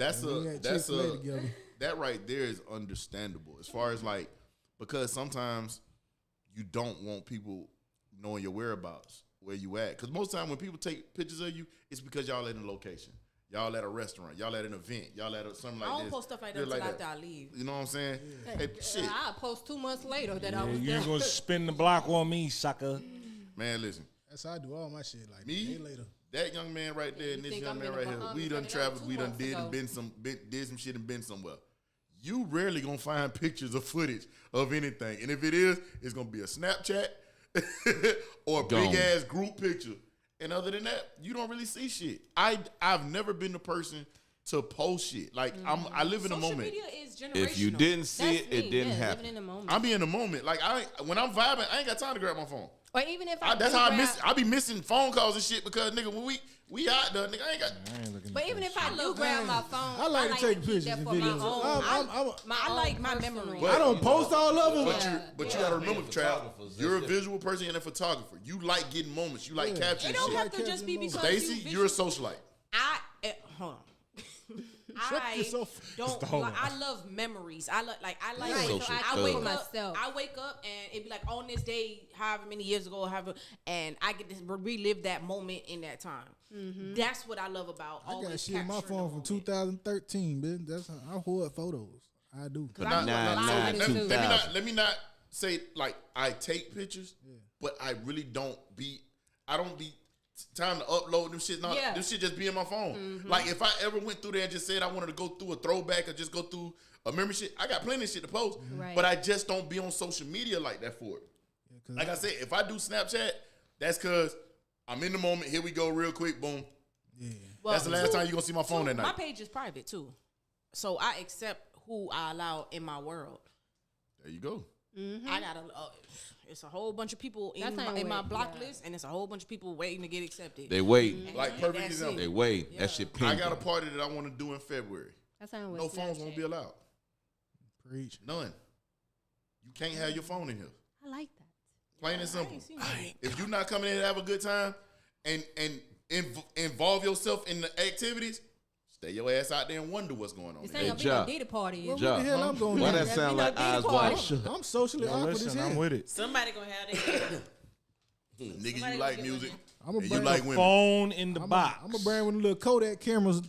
that right there is understandable as far as like, because sometimes you don't want people knowing your whereabouts, where you at. Because most time when people take pictures of you, it's because y'all at a location. Y'all at a restaurant. Y'all at an event. Y'all at something like this. I don't post stuff like that until after I leave. You know what I'm saying? Yeah. Hey, shit. I'll post 2 months later that I was you there. ain't going to spin the block on me, sucker. Man, listen. That's how I do all my shit. Like me, a day later. That young man right there and this young man right here, we done traveled, we done did some shit and been somewhere. You rarely gonna find pictures or footage of anything. And if it is, it's gonna be a Snapchat or a big ass group picture. And other than that, you don't really see shit. I've never been the person to post shit. Like I live in the moment. Social media is generational. If you didn't see it didn't happen. I be in the moment. Like when I'm vibing, I ain't got time to grab my phone. Or even if that's how I be missing phone calls and shit because nigga when we out there, nigga I ain't got. But even if I do grab my phone, I like to take pictures and videos. I like my memory. I don't post all of them. But you gotta remember, Trav, you're a visual person and a photographer. You like getting moments. You like capturing shit. It don't have to just be because Stacey, you're a socialite. Hold on. I love memories. I like. So I wake up and it be like on this day, however many years ago, and I get to relive that moment in that time. Mm-hmm. That's what I love about. I got shit on my phone from 2013, man. That's how I hold photos. I do. Let me not say like I take pictures, but I really don't be. I don't be. Time to upload them shit. This shit just be in my phone. Mm-hmm. Like if I ever went through there and just said I wanted to go through a throwback or just go through a memory shit, I got plenty of shit to post. Right. But I just don't be on social media like that for it. Yeah, like I said, if I do Snapchat, that's because I'm in the moment. Here we go, real quick, boom. Yeah. Well, that's the last time you're gonna see my phone that night. My page is private too, so I accept who I allow in my world. There you go. Mm-hmm. I got it's a whole bunch of people in my block list, and it's a whole bunch of people waiting to get accepted. They wait. Mm-hmm. Like perfect example. They wait. Yeah. That shit pink. I got a party that I want to do in February. No phones won't be allowed. Preach. None. You can't have your phone in here. I like that. Plain and simple. If you're not coming in to have a good time and involve yourself in the activities, stay your ass out there and wonder what's going on. This ain't gonna be no data party. What the hell I'm going to do? Why that sound like eyes wide shut? I'm socially awkward as hell. I'm with it. Somebody gonna have that. Nigga, you like music. You like women. Phone in the box. I'm a brand with the little Kodak cameras.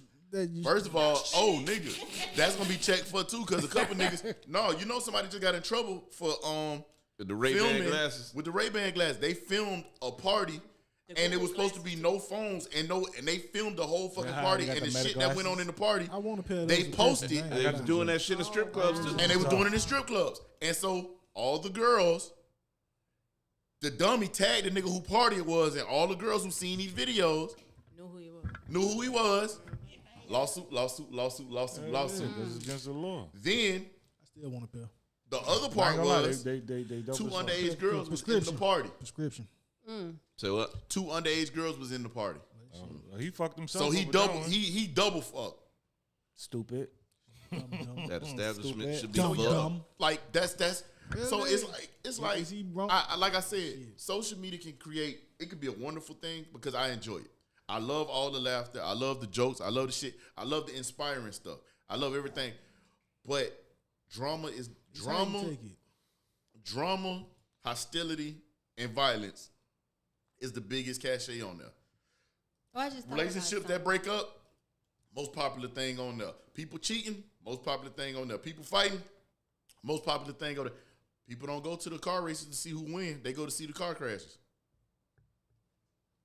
First of all, nigga, that's gonna be checked for too, cause a couple niggas. No, you know somebody just got in trouble for with the Ray-Ban glasses. With the Ray-Ban glasses, they filmed a party. And it was supposed to be no phones and they filmed the whole fucking party and the shit that went on in the party. I want to pay. They posted. They was doing that shit in strip clubs too. And they was doing it in strip clubs. And so all the girls, the dummy tagged the nigga who party it was, and all the girls who seen these videos knew who he was. Lawsuit. This is against the law. Then I still want to pay. The other part was they two underage girls was in the party. Prescription. Say what? Two underage girls was in the party. He fucked himself. So he double fucked. Stupid. That establishment should be fucked. Like that's so it's like like I said, social media can create. It could be a wonderful thing because I enjoy it. I love all the laughter. I love the jokes. I love the shit. I love the inspiring stuff. I love everything. But drama is drama. Drama, hostility, and violence is the biggest cachet on there. Relationships that break up, most popular thing on there. People cheating, most popular thing on there. People fighting, most popular thing on there. People don't go to the car races to see who win. They go to see the car crashes.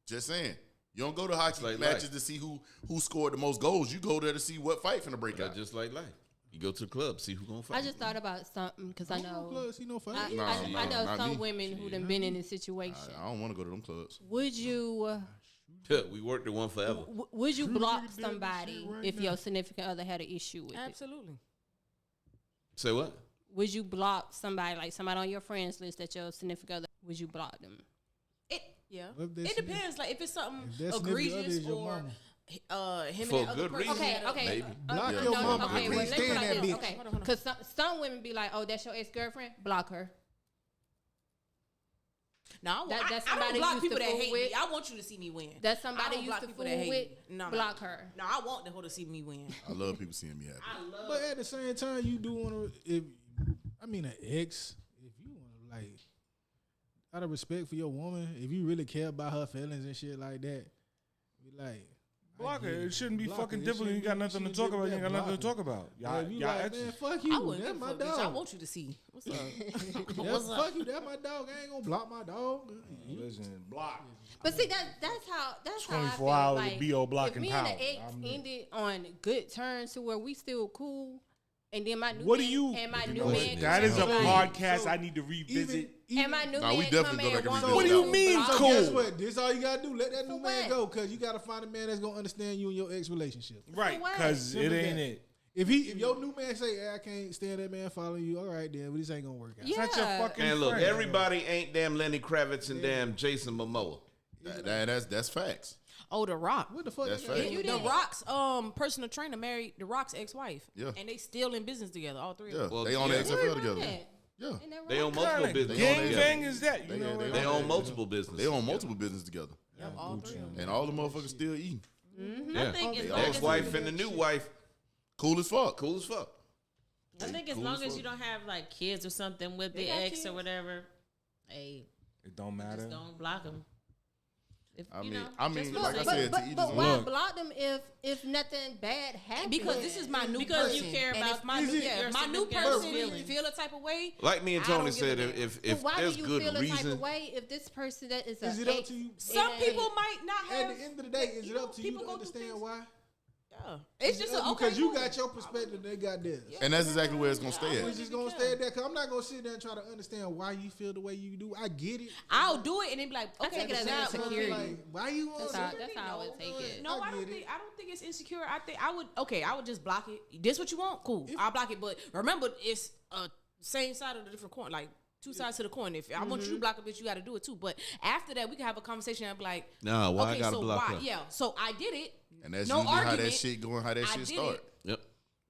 Just saying. You don't go to hockey matches to see who scored the most goals. You go there to see what fight finna break out. Just like life. You go to the club, see who gonna fight. I just thought about something because I know I know some women who done been in this situation. I don't want to go to them clubs. Would you? We worked at one forever. Would you block somebody if your significant other had an issue with it? Absolutely. Say what? Would you block somebody, like somebody on your friends list that your significant other? Would you block them? It depends. Like if it's something egregious or. Him for and good reason. Okay. Maybe. Block your mama. Okay, I can't stand that bitch. Okay, because some women be like, "Oh, that's your ex-girlfriend. Block her." No, That's I don't somebody block used people to that fool hate with. me. I want you to see me win. That somebody I don't used block to people fool that hate with. me. No. Block her. No, I want the hoe to see me win. I love people seeing me happy. But at the same time, you do want to. An ex, if you want to like, out of respect for your woman, if you really care about her feelings and shit like that, be like. Block her. It shouldn't be fucking different. You got nothing to talk about. You ain't got nothing to talk about. Y'all like, exes. man, fuck you. I wouldn't That's give a my fuck, bitch. dog. I want you to see. What's up? What's up? Fuck you. That's my dog. I ain't gonna block my dog. Listen, block. But see, that's how I 24 feel. hours Like, of BO blocking if me power. and the ex ended on good terms to where we still cool, and then my new What man, do you? and my You new know man, what? That is a like, podcast I need to revisit. and my new Nah, we man definitely come go in back and want revisit to What do you mean, block- So cool? guess what? This all you gotta do. Let that new For man what? go, because you gotta find a man that's gonna understand you and your ex relationship. Right, what? because it Simple ain't that. it. If your new man say, hey, I can't stand that man following you, all right then, but this ain't gonna work out. Yeah. Such a fucking Man, look, friend. everybody ain't damn Lenny Kravitz and damn Jason Momoa. That's facts. Oh, The Rock. What the fuck? That's that got fact. to do The with that? Rock's personal trainer married The Rock's ex-wife. Yeah. And they still in business together, all three of Yeah, them. Well, they on the yeah. XFL together. Yeah. Yeah, Ain't that They right? own What kind multiple of businesses. gang together. bang is that? You know what? They own multiple businesses. they own multiple businesses together, Yep, all three of them. and all the motherfuckers still eating. Yeah. I think as The long as ex-wife and the new wife, Cool as fuck. cool as fuck. I think as Cool long as as fuck. you don't have like kids or something with They the got ex or kids. whatever, hey, It don't matter. just don't block them. If, I you mean, know, I mean, just like I listen. said, to each his But own. why Look. block them if nothing bad happens? Because this is my new Because you person. care And about if my Is new, it- yeah, your if my new significant other's person feelings. feel a type of way, Like me and I don't Tony give said, a damn. if But why there's do you good feel a type reason, of way if this person that is Is a it up ex to you? some and- people might not have. At the end of the day, is it up to you people to go through understand things. why? Yeah. It's just okay. Because you cool. got your perspective, they got theirs. And that's exactly where it's gonna stay We're at. just gonna stay at that. Cause I'm not gonna sit there and try to understand why you feel the way you do. I get it. I'll do it and then be like, I okay, take it as now- insecurity. Like, why you want That's how I would take it. No, I don't get it. think it's insecure. I think I would just block it. This what you want? Cool. I'll block it. But remember, it's same side of the different coin, like two sides to the coin. If I want you to block a bitch, you got to do it too. But after that, we can have a conversation and be like, nah, why okay, I gotta so block why? her? Yeah. So I did it. And that's No usually how that argument. shit going, how that I shit did start. it. Yep.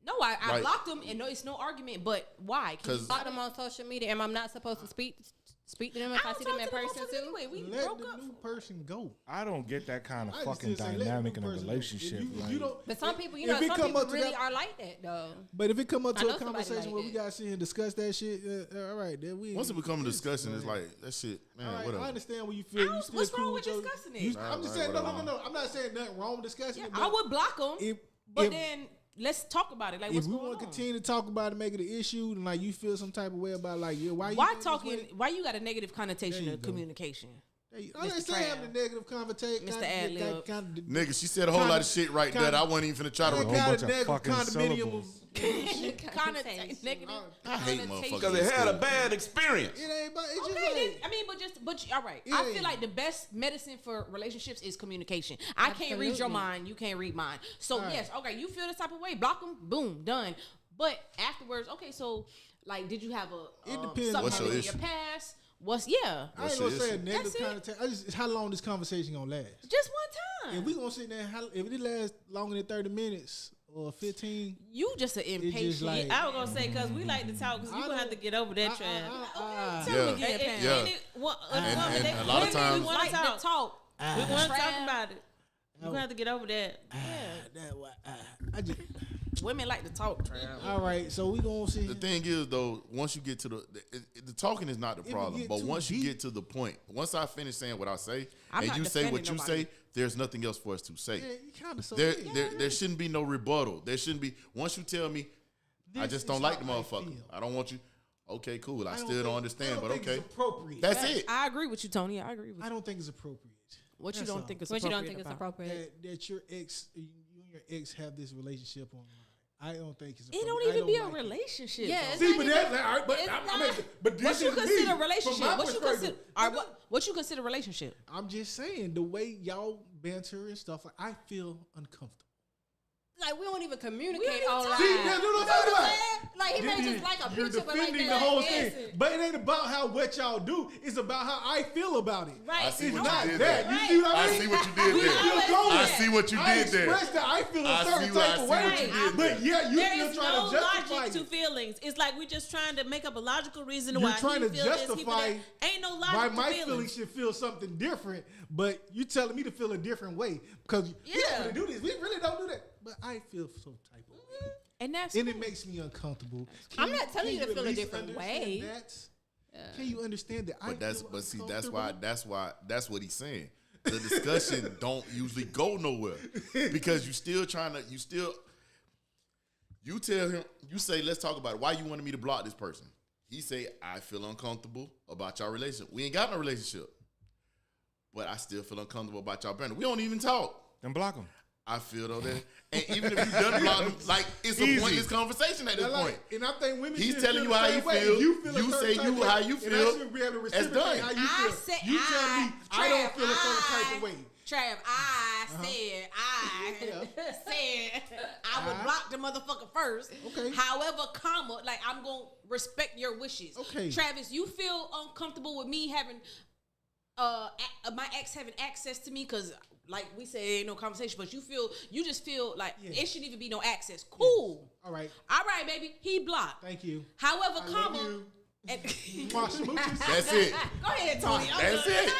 No, I Right. blocked them, and no, it's no argument. But why? 'Cause- block them on social media, and I'm not supposed to speak to them if I I see don't them in talk to person them too. anyway. We Let broke the up. new person go. I don't get that kind of I just fucking say let the dynamic new in a person go. relationship. If Like, you don't, But some people, you if know, it some come people up to really that- are like that though. But if it come up I to know a somebody conversation like where we that. gotta sit here and discuss that shit, all right, then we. Once it becomes a discussion, it's like that shit, man. All right, Whatever. I understand where you feel. You still What's cool wrong with your- discussing it? you- Nah, I'm just right, saying, no. whatever. I'm not saying nothing wrong with discussing Yeah, it. I would block them, If, but if, then let's talk about it. Like, if what's we going want to on? continue to talk about it, make it an issue, and like you feel some type of way about like, yeah, why you Why feel this talking? way? Why you got a negative connotation There you of go. communication? Hey, I Mr. ain't saying having a Trav. negative conversation. Mr. Ad-lib. Nigga, she said a whole lot of shit right there that I wasn't even finna try to whole repeat. bunch got a of negative fucking condominium. syllables. Connotation, negative. I hate connotation. motherfuckers. Because it had a bad experience. It ain't, but it's Okay, just then, like, I mean, but all right. It I ain't. feel like the best medicine for relationships is communication. I can't read your Absolutely. mind, you can't read mine. So Right. yes, okay, you feel this type of way, block them, boom, done. But afterwards, okay, so like, did you have a It depends. something What's your happen in your issue? past? What's yeah? I ain't your gonna say a issue? negative That's it. connotation. I just how long this conversation gonna last? Just one time. If we gonna sit there, if it lasts longer than 30 minutes or 15, You just an impatient. like- I was gonna say because we like to talk because I you gonna have to don't- get over that trend. Tell Yeah. me again, Pam. Yeah. And And a lot of times- we want Like to to talk. talk. We want to talk Trav. about it. We're gonna have to get over that. I just, Women like to talk, Trav. all right, so we gonna see. The thing is, though, once you get to the talking is not the If it problem, get but too once you deep- get to the point, once I finish saying what I say, I'm and not you say what defending you nobody. say, there's nothing else for us to say. Yeah, you kind of so. There shouldn't be no rebuttal. There shouldn't be. Once you tell me, I This just is don't like the how I motherfucker. feel. I don't want you. Okay, cool. I don't still think- don't understand, I don't but think okay. it's appropriate. That's it. I agree with you, Tony. I agree with I you. don't think it's appropriate. What you That's don't all. think is What you appropriate don't think is about? appropriate? That your ex, you and your ex have this relationship online. I don't think it's It appropriate. don't even I be a like it. relationship. Yeah, though. it's See, not but even- that's like, all right, but It's I not- mean, but this What you is consider me, from relationship? my What you perspective. consider? All right, what you consider relationship? I'm just saying the way y'all banter and stuff. Like, I feel uncomfortable. Like we don't even We communicate don't even online. talk. See, that's what I'm talking about. Like he may just like a You're picture, but like defending that the whole is thing. it. But it ain't about what y'all do. It's about how I feel about it. Right. I see It's what not you did that. there. You see what I I mean? see what you did there. I see what you I did there. expressed that I feel a I certain see type of way. what you did But yeah, you There still is trying no to justify logic to it. feelings. It's like we're just trying to make up a logical reason You're why trying he to feel this, he feel justify that. Ain't no why logic my to feelings feelings. should feel something different, but you telling me to feel a different way because we don't Yeah. really do this. We really don't do that. But I feel some type of way. And that's And it makes me uncomfortable. I'm not telling you to at feel a least different understand way. that? Can you understand that? But see, that's what he's saying. The discussion don't usually go nowhere because you tell him, you say, let's talk about it. Why you wanted me to block this person? He say, I feel uncomfortable about your relationship. We ain't got no relationship, but I still feel uncomfortable about y'all brand. We don't even talk. Then block him. I feel though that, and even if you done block him, like it's a pointless conversation at this point. And I think women He's should telling feel you how the you same way. feel. If you feel a You certain say type you of way, how you and I feel. should be able to That's reciprocate done. how you I feel. said You tell me I don't feel a certain type of way. Trav, I said I would block the motherfucker first. Okay. However, comma, like I'm gonna respect your wishes. Okay. Travis, you feel uncomfortable with me having my ex having access to me because like we said, ain't no conversation, but you just feel like it shouldn't even be no access. Cool. Yes. All right. All right, baby. He blocked. Thank you. However, I comma. love you. And My smooches. That's it. go ahead, Tony. That's it.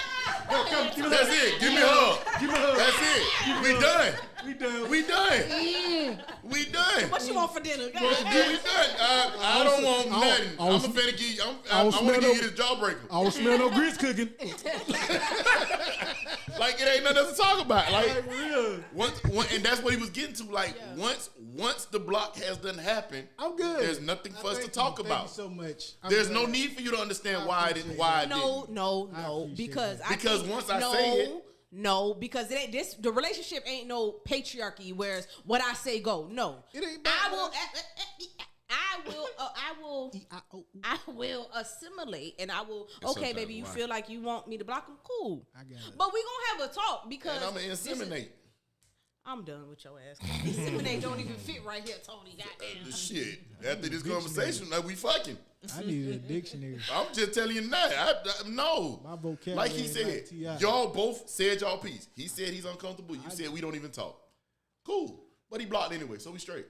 Come, give me That's it. Give me a hug. Give me a hug. That's it. We done. We done. We done. We done. What you want for dinner? Go We ahead. done. I don't want nothing. I'm finna give you. I want to give you this jawbreaker. I don't smell no grits cooking. Like it ain't nothing else to talk about. Like Like real. and that's what he was getting to. Like once the block has done happen, I'm good. There's nothing for us to Thank talk you. about. Thank you so much. I'm There's glad. no need for you to understand why I didn't. No, appreciate because that. Because once I say it. No, because it ain't the relationship ain't no patriarchy. Whereas what I say go. No, It ain't I will assimilate, and I will. Okay, sometimes baby, you why. feel like you want me to block him? Cool. I got it. But we gonna have a talk because And I'm gonna inseminate. I'm done with your ass. Inseminate don't even fit right here, Tony. Goddamn. Shit. After this conversation, like we fucking. I need a dictionary. I'm just telling you now. No. My vocabulary Like he ain't said, like T.I. y'all both said y'all piece. He said he's uncomfortable. You said we don't even talk. Cool. But he blocked anyway, so we straight.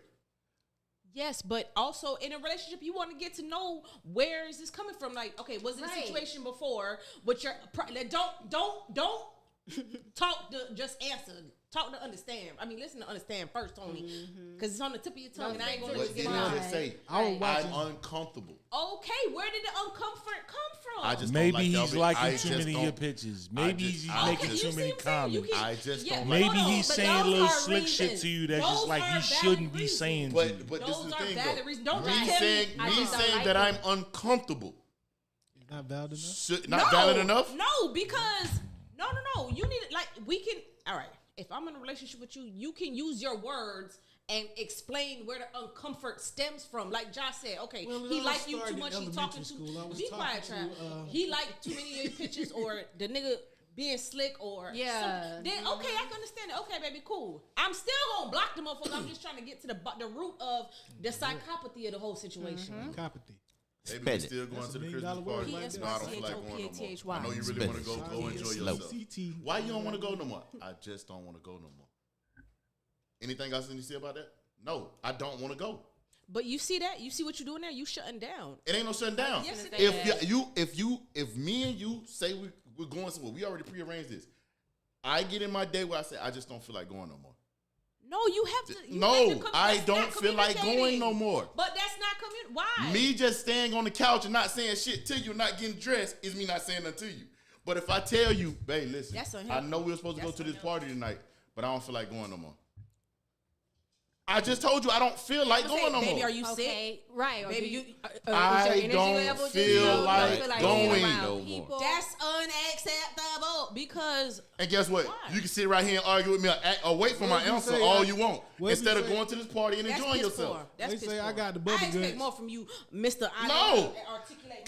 Yes, but also in a relationship, you want to get to know where is this coming from. Like, okay, was it a situation before? But don't talk to just answer. Talk to understand. I mean, listen to understand first, Tony, because it's on the tip of your tongue, and I ain't gonna What get did it he out. just say? I was watching. I'm uncomfortable. Okay, where did the uncomfort come from? I just Maybe don't like he's y'all, liking I too just many of don't- your pictures. Maybe he's I making just- too You many see what I'm saying? You comments. can- I just don't but like Maybe hold on, he's but saying those little are slick shit reasons. to you that's Those just like are you valid shouldn't be reasons. saying to But you. this Those is the are thing, valid though. reasons. Don't Me just tell saying, me I me just don't saying like that it. I'm uncomfortable. It's not valid enough. Not valid enough? No, because no. You need like we can. All right, if I'm in a relationship with you, you can use your words and explain where the uncomfort stems from. Like Josh said, okay, Well, it he all like you started too much. in He talking elementary school. I too. was Be quiet, talking Trav. to, He like too many of your pictures, or the nigga being slick, or Yeah. Then okay, I can understand it. Okay, baby, cool. I'm still gonna block the motherfucker. I'm just trying to get to the root of the psychopathy of the whole situation. Copy. Maybe we Spend it. still going That's to $1 the million Christmas word party. right No, I don't feel like going no more. P-S-Y. I know you really want to go enjoy yourself. CT. Why you don't want to go no more? I just don't want to go no more. Anything else you say about that? No, I don't want to go. But you see that? You see what you're doing there? You shutting down. It ain't no shutting down. Yes, it If me and you say we're going somewhere, we already prearranged this. I get in my day where I say I just don't feel like going no more. No, you have to. I don't feel like going no more. But that's not Why? Me just staying on the couch and not saying shit to you, not getting dressed, is me not saying nothing to you. But if I tell you, babe, listen, That's on him. I know we were supposed to go That's to on this him. party tonight, but I don't feel like going no more. I just told you I don't feel like going no baby, more. are you sick? Okay, right. Or Baby, do you, you- is your I energy don't level just feel low? You like don't feel going being around no more. people? That's unacceptable because And guess what? Why? You can sit right here and argue with me or wait for my What if you answer say all I- you want. what if Instead you of say- going to this party and that's enjoying piss yourself. poor. That's They piss say I poor. got the bubble I expect guts. more from you, Mr. I No. articulate.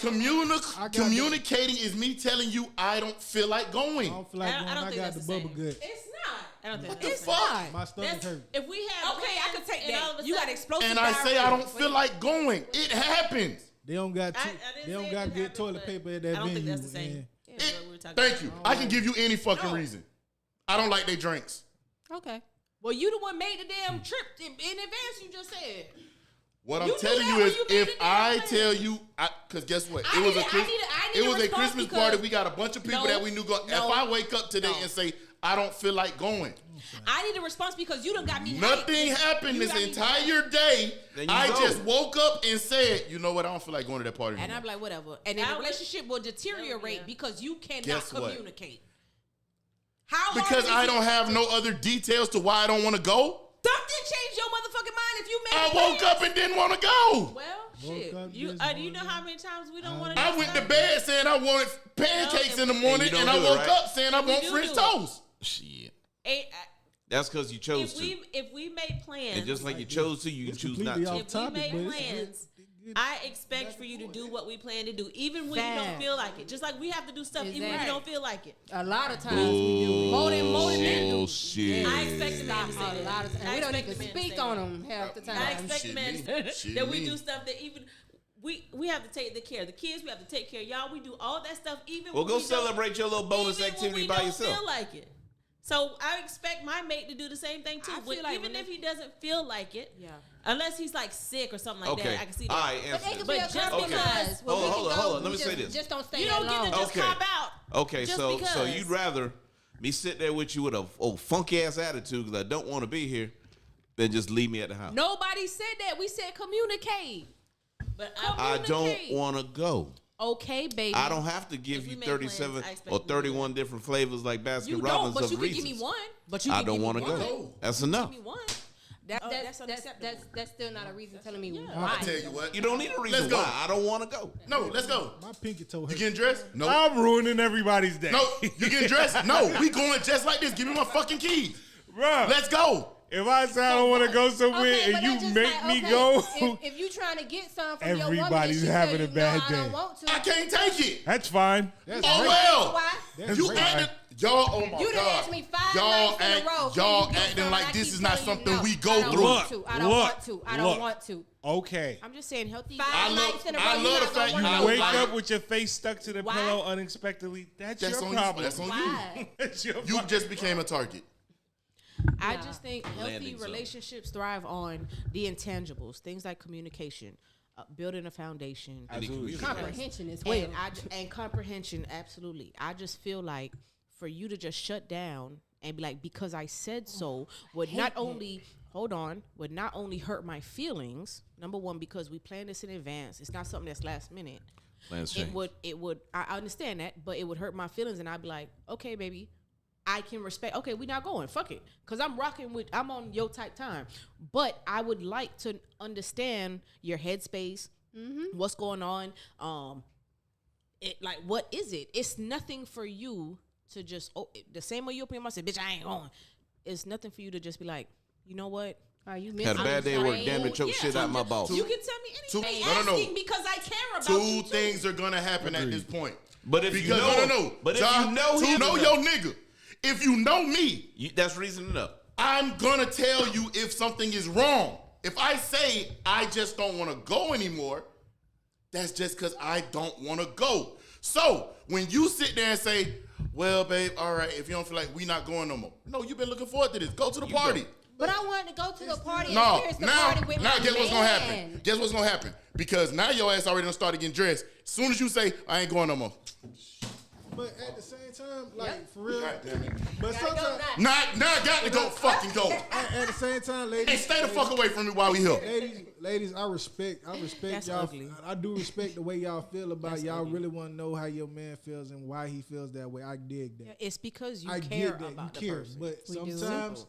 Communicating is me telling you I don't feel like going. I don't feel like I going. don't I think got that's the the bubble same. gut. It's not. I don't think It's not. My stomach hurt. If we have Okay, I can take that. You got explosive. And I say I diarrhea. don't feel like going. It happens. They don't got I didn't they say don't it got didn't good happen, toilet but paper at that I don't venue. think that's the same. and- Yeah, what we were talking Thank about. you. I can give you any fucking reason. I don't like their drinks. Okay. Well, you the one made the damn trip in advance. You just said. What I'm You knew telling that you when is, you made if the damn I plan. tell you, because guess what? I It was need a a- I Christmas. need a It was a response Christmas because- party. We got a bunch of people No. that we knew. If No. I wake up today No. and say I don't feel like going, I need a response because you done got me. nothing hyped. happened You this got me entire day. Then you I go. just woke up and said, you know what? I don't feel like going to that party And anymore. I'm like, whatever. And then I the would- relationship will deteriorate Yeah. because you cannot Guess what? communicate. How hard Because is I it? don't have no other details to why I don't want to go. Something changed your motherfucking mind if you made I it woke plans. up and didn't want to go. Well, Woke shit. up You, this do you know morning. how many times we don't want to? I went to bed saying I wanted pancakes in the morning, And you and don't I do it, woke right? up saying I We want do French do it. toast. Shit. If That's because you chose to. we made plans, And just like you chose to, you can It's choose not completely to. off if we topic, made but it's plans, good. I expect for you to do what we plan to do, even when you don't Facts. feel like it. Just like we have to do stuff, even when we Exactly. don't feel like it. A lot of times we do it. More than men do. Bullshit. I expect the man to say A that. lot of times. I We don't expect even the man to speak say on that. them half the I time. expect Shit, men me. to- Shit, that we me. do stuff that even we have to take the care of the kids. We have to take care of y'all. We do all that stuff even. Well, when go we don't- celebrate your little bonus even when activity we by don't yourself. Feel like it. So I expect my mate to do the same thing too. I feel like Even when if he doesn't feel like it, Yeah. unless he's like sick or something like Okay. that, I can see that. All right, But answer they could this. be a But just couple because- because when Hold we on, can hold on, go, hold on. Let we me say just- this. Just don't stay You that don't get long. to just Okay. cop out. Okay, just so because. you'd rather me sit there with you with a funky ass attitude because I don't want to be here than just leave me at the house. Nobody said that. We said communicate. But I don't communicate. want to go. Okay, baby. I don't have to If give we you make 37 plans, I expect or you to do 31 different flavors like You Baskin don't, Robbins but of you can reasons. give me one. But you I can don't give want me to one. go. That's enough. Give me one. That's unacceptable. That's still not a reason telling me I why. tell you what. You don't need a reason Let's go. why. I don't want to go. No, let's go. My pinky toe You hurt. getting dressed? No. I'm ruining everybody's day. No. You getting dressed? No. We going just like this. Give me my fucking keys. Bruh, Let's go. if I say I don't want to go somewhere Okay, but and you that's just make like, me okay, go, If you trying to get something from your woman, Everybody's and she having tell a you, bad no, I don't day. want to. I can't take it. that's fine. That's Oh rape. well. Why? That's You rape. acting, y'all. Oh my You done god. asked me 5 y'all nights in a row. y'all Can you do acting something? like I this keep is not telling you something no. we go I don't through. want to. I don't Look, want to. I don't look. want to. Okay. I'm just saying healthy. I love- nights in a row, I you love not the fact gonna you wanna You know wake why. up with your face stuck to the Why? pillow unexpectedly. That's That's your on problem. you. That's on you. Why? That's your You problem. just became a target. I just think healthy Landing zone. relationships thrive on the intangibles, things like communication, building a foundation, Absolutely. Comprehension as well. and comprehension. Absolutely, I just feel like for you to just shut down and be like, because I said so, would not only would not only hurt my feelings. Number one, because we planned this in advance. It's not something that's last minute. Plans change. It would. I understand that, but it would hurt my feelings, and I'd be like, okay, baby. I can respect. Okay, we're not going. Fuck it, because I'm on your type time. But I would like to understand your headspace. What's going on? What is it? It's nothing for you to just the same way you open your mouth and say, "Bitch, I ain't going." It's nothing for you to just be like, you know what? Are you Had a bad day at work. misunderstanding? Damn it, choke shit out my boss. You can tell me anything. no, no, no. Asking because I care about Two you too. things are gonna happen at this point. But if Because you know, no. But if John, you know to him, know your nigga. If you know me, that's reason enough. I'm gonna tell you if something is wrong. If I say I just don't want to go anymore, that's just because I don't want to go. So when you sit there and say, "Well, babe, all right, if you don't feel like we not going no more," no, you've been looking forward to this. Go to the party. But I wanted to go to the party No, and experience the now party with my guess what's gonna happen? man. Guess what's gonna happen? Because now your ass already done started getting dressed. As soon as you say, "I ain't going no more," But at the same time, like for real. God damn it. But Gotta go sometimes, now. Now I got to go fucking go. at the same time, ladies. Hey, stay the fuck away from me while we here. Ladies, I respect That's y'all. ugly. I do respect the way y'all feel about That's y'all. ugly. Really want to know how your man feels and why he feels that way. I dig that. It's because you I care get that about you the care, person. but We do. sometimes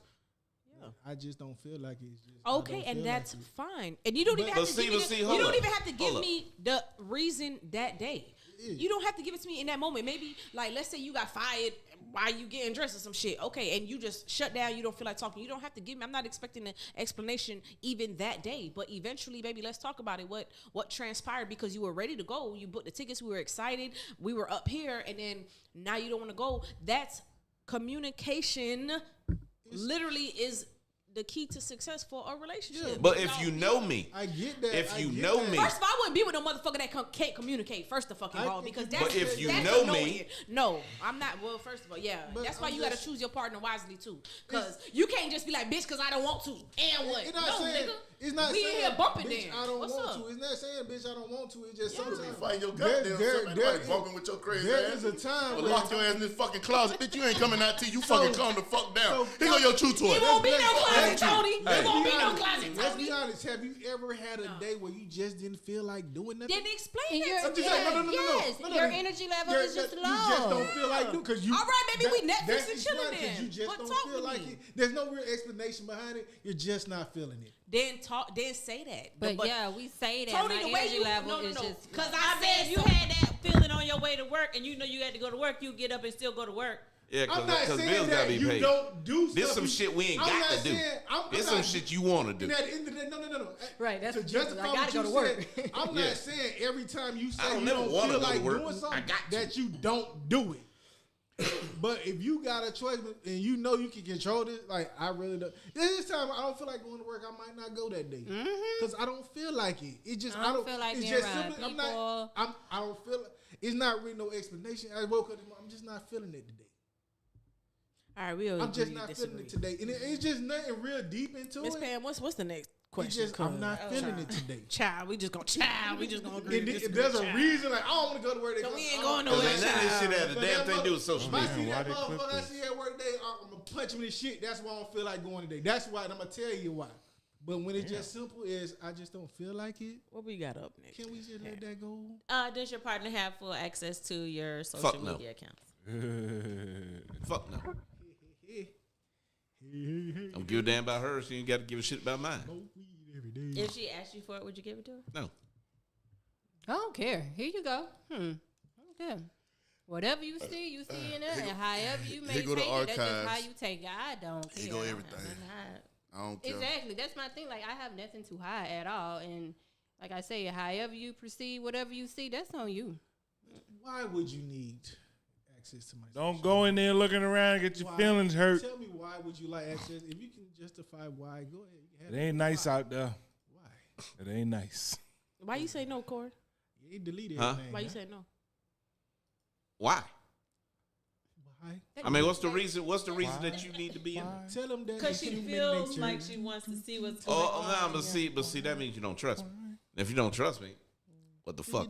Yeah. I just don't feel like it's just I Okay, don't and feel that's like it. fine. And you don't even have But to see, give me but see, you hold don't up. even have to give Hold up. me the reason that day. You don't have to give it to me in that moment. Maybe like let's say you got fired while you getting dressed or some shit. Okay, and you just shut down. You don't feel like talking. You don't have to give me. I'm not expecting an explanation even that day. But eventually, baby, let's talk about it. What transpired because you were ready to go. You booked the tickets. We were excited. We were up here, and then now you don't want to go. That's communication. literally is the key to success for a relationship. Yeah, but if you know me, I get that. If you know me, first of all, I wouldn't be with no motherfucker that can't communicate. First of all, because that's. But if you that's know annoying. me, no, I'm not. Well, first of all, yeah, But that's why I'm you got to just- choose your partner wisely too. Because you can't just be like, bitch, because I don't want to. And what? It's not No, saying, nigga. It's not We saying, in here bumping bitch, then. I don't What's want up? to. It's not saying, bitch, I don't want to. It's just You sometimes. find your goddamn self. Ain't bumping with your crazy there ass. is a time Well, where- lock your ass in this fucking closet, bitch. You ain't coming out till you fucking calm the fuck down. Here go your true toy. It won't be no closet, Thank you. Tony. Hey. It won't be no Let's closet, be Tony. honest. Have you ever had a day where you just didn't feel like doing nothing? Then explain And that your, to me. yes, your energy level is just low. You just don't feel like doing because you. All right, baby, we Netflix that's and chilling explain, 'cause then. You just What, don't talk feel to like me. it. There's no real explanation behind it. You're just not feeling it. Then say that. But yeah, we say that. Tony, my the way energy you level is just. because I I mean, if you said had that feeling on your way to work and you know you had to go to work, you get up and still go to work. yeah, I'm not because saying bills that gotta be you paid. don't do stuff. This some shit we ain't I'm got not to do. saying- I'm This not- some shit you want to do. And at the end of the day, no. Right, that's to what you- justify I what gotta you go to work. said, I'm Yeah. not saying every time you say I don't you never don't wanna feel go to like work. doing I something, got to. that you don't do it. But if you got a choice and you know you can control this, like I really don't. This time I don't feel like going to work. I might not go that day because I don't feel like it. It just I don't feel like it's being just around simply, people. I don't feel. It's not really no explanation. I woke up. I'm just not feeling it today. All right, we'll I'm just not feeling it today, and it's just nothing real deep into Miss it. Pam, what's the next It's question? just I'm not feeling it today. Child, we just gonna agree. And to if disagree, there's a child. reason, like I don't want to go to work. So we ain't going Because nowhere. none of this shit had a But damn that thing to do with social If I media. see that Why they clip motherfucker I this? see at work today, I'm gonna punch him in the shit. That's why I don't feel like going today. That's why, and I'm gonna tell you why. But when it's just simple as I just don't feel like it, What we got up next? can we just let that go? Does your partner have full access to your social Fuck no. media accounts? Fuck no. I'm give a damn about her. She ain't got to give a shit about mine. If she asked you for it, would you give it to her? No. I don't care. Here you go. I don't care. Whatever you see in there, and however you may here take go the it, that's just how archives. you take it. I don't care. Here go everything. I don't care. Exactly. That's my thing. Like, I have nothing to hide at all. And like I say, however you proceed, whatever you see, that's on you. Why would you need access to my? Don't go in there looking around and get your feelings hurt. Tell me why would you like access? If you can justify why, go ahead. You have It ain't nice out there. Why? It ain't nice. Why you say no, Corey? You ain't deleted Huh? everything. Why you huh? say no? Why? Why? I mean, what's the reason? What's the reason that you need to be in there? Tell them that Because it's she human feels nature. like she wants to see what's going Oh, on. no, but see, that means you don't trust me. And if you don't trust me, what the fuck?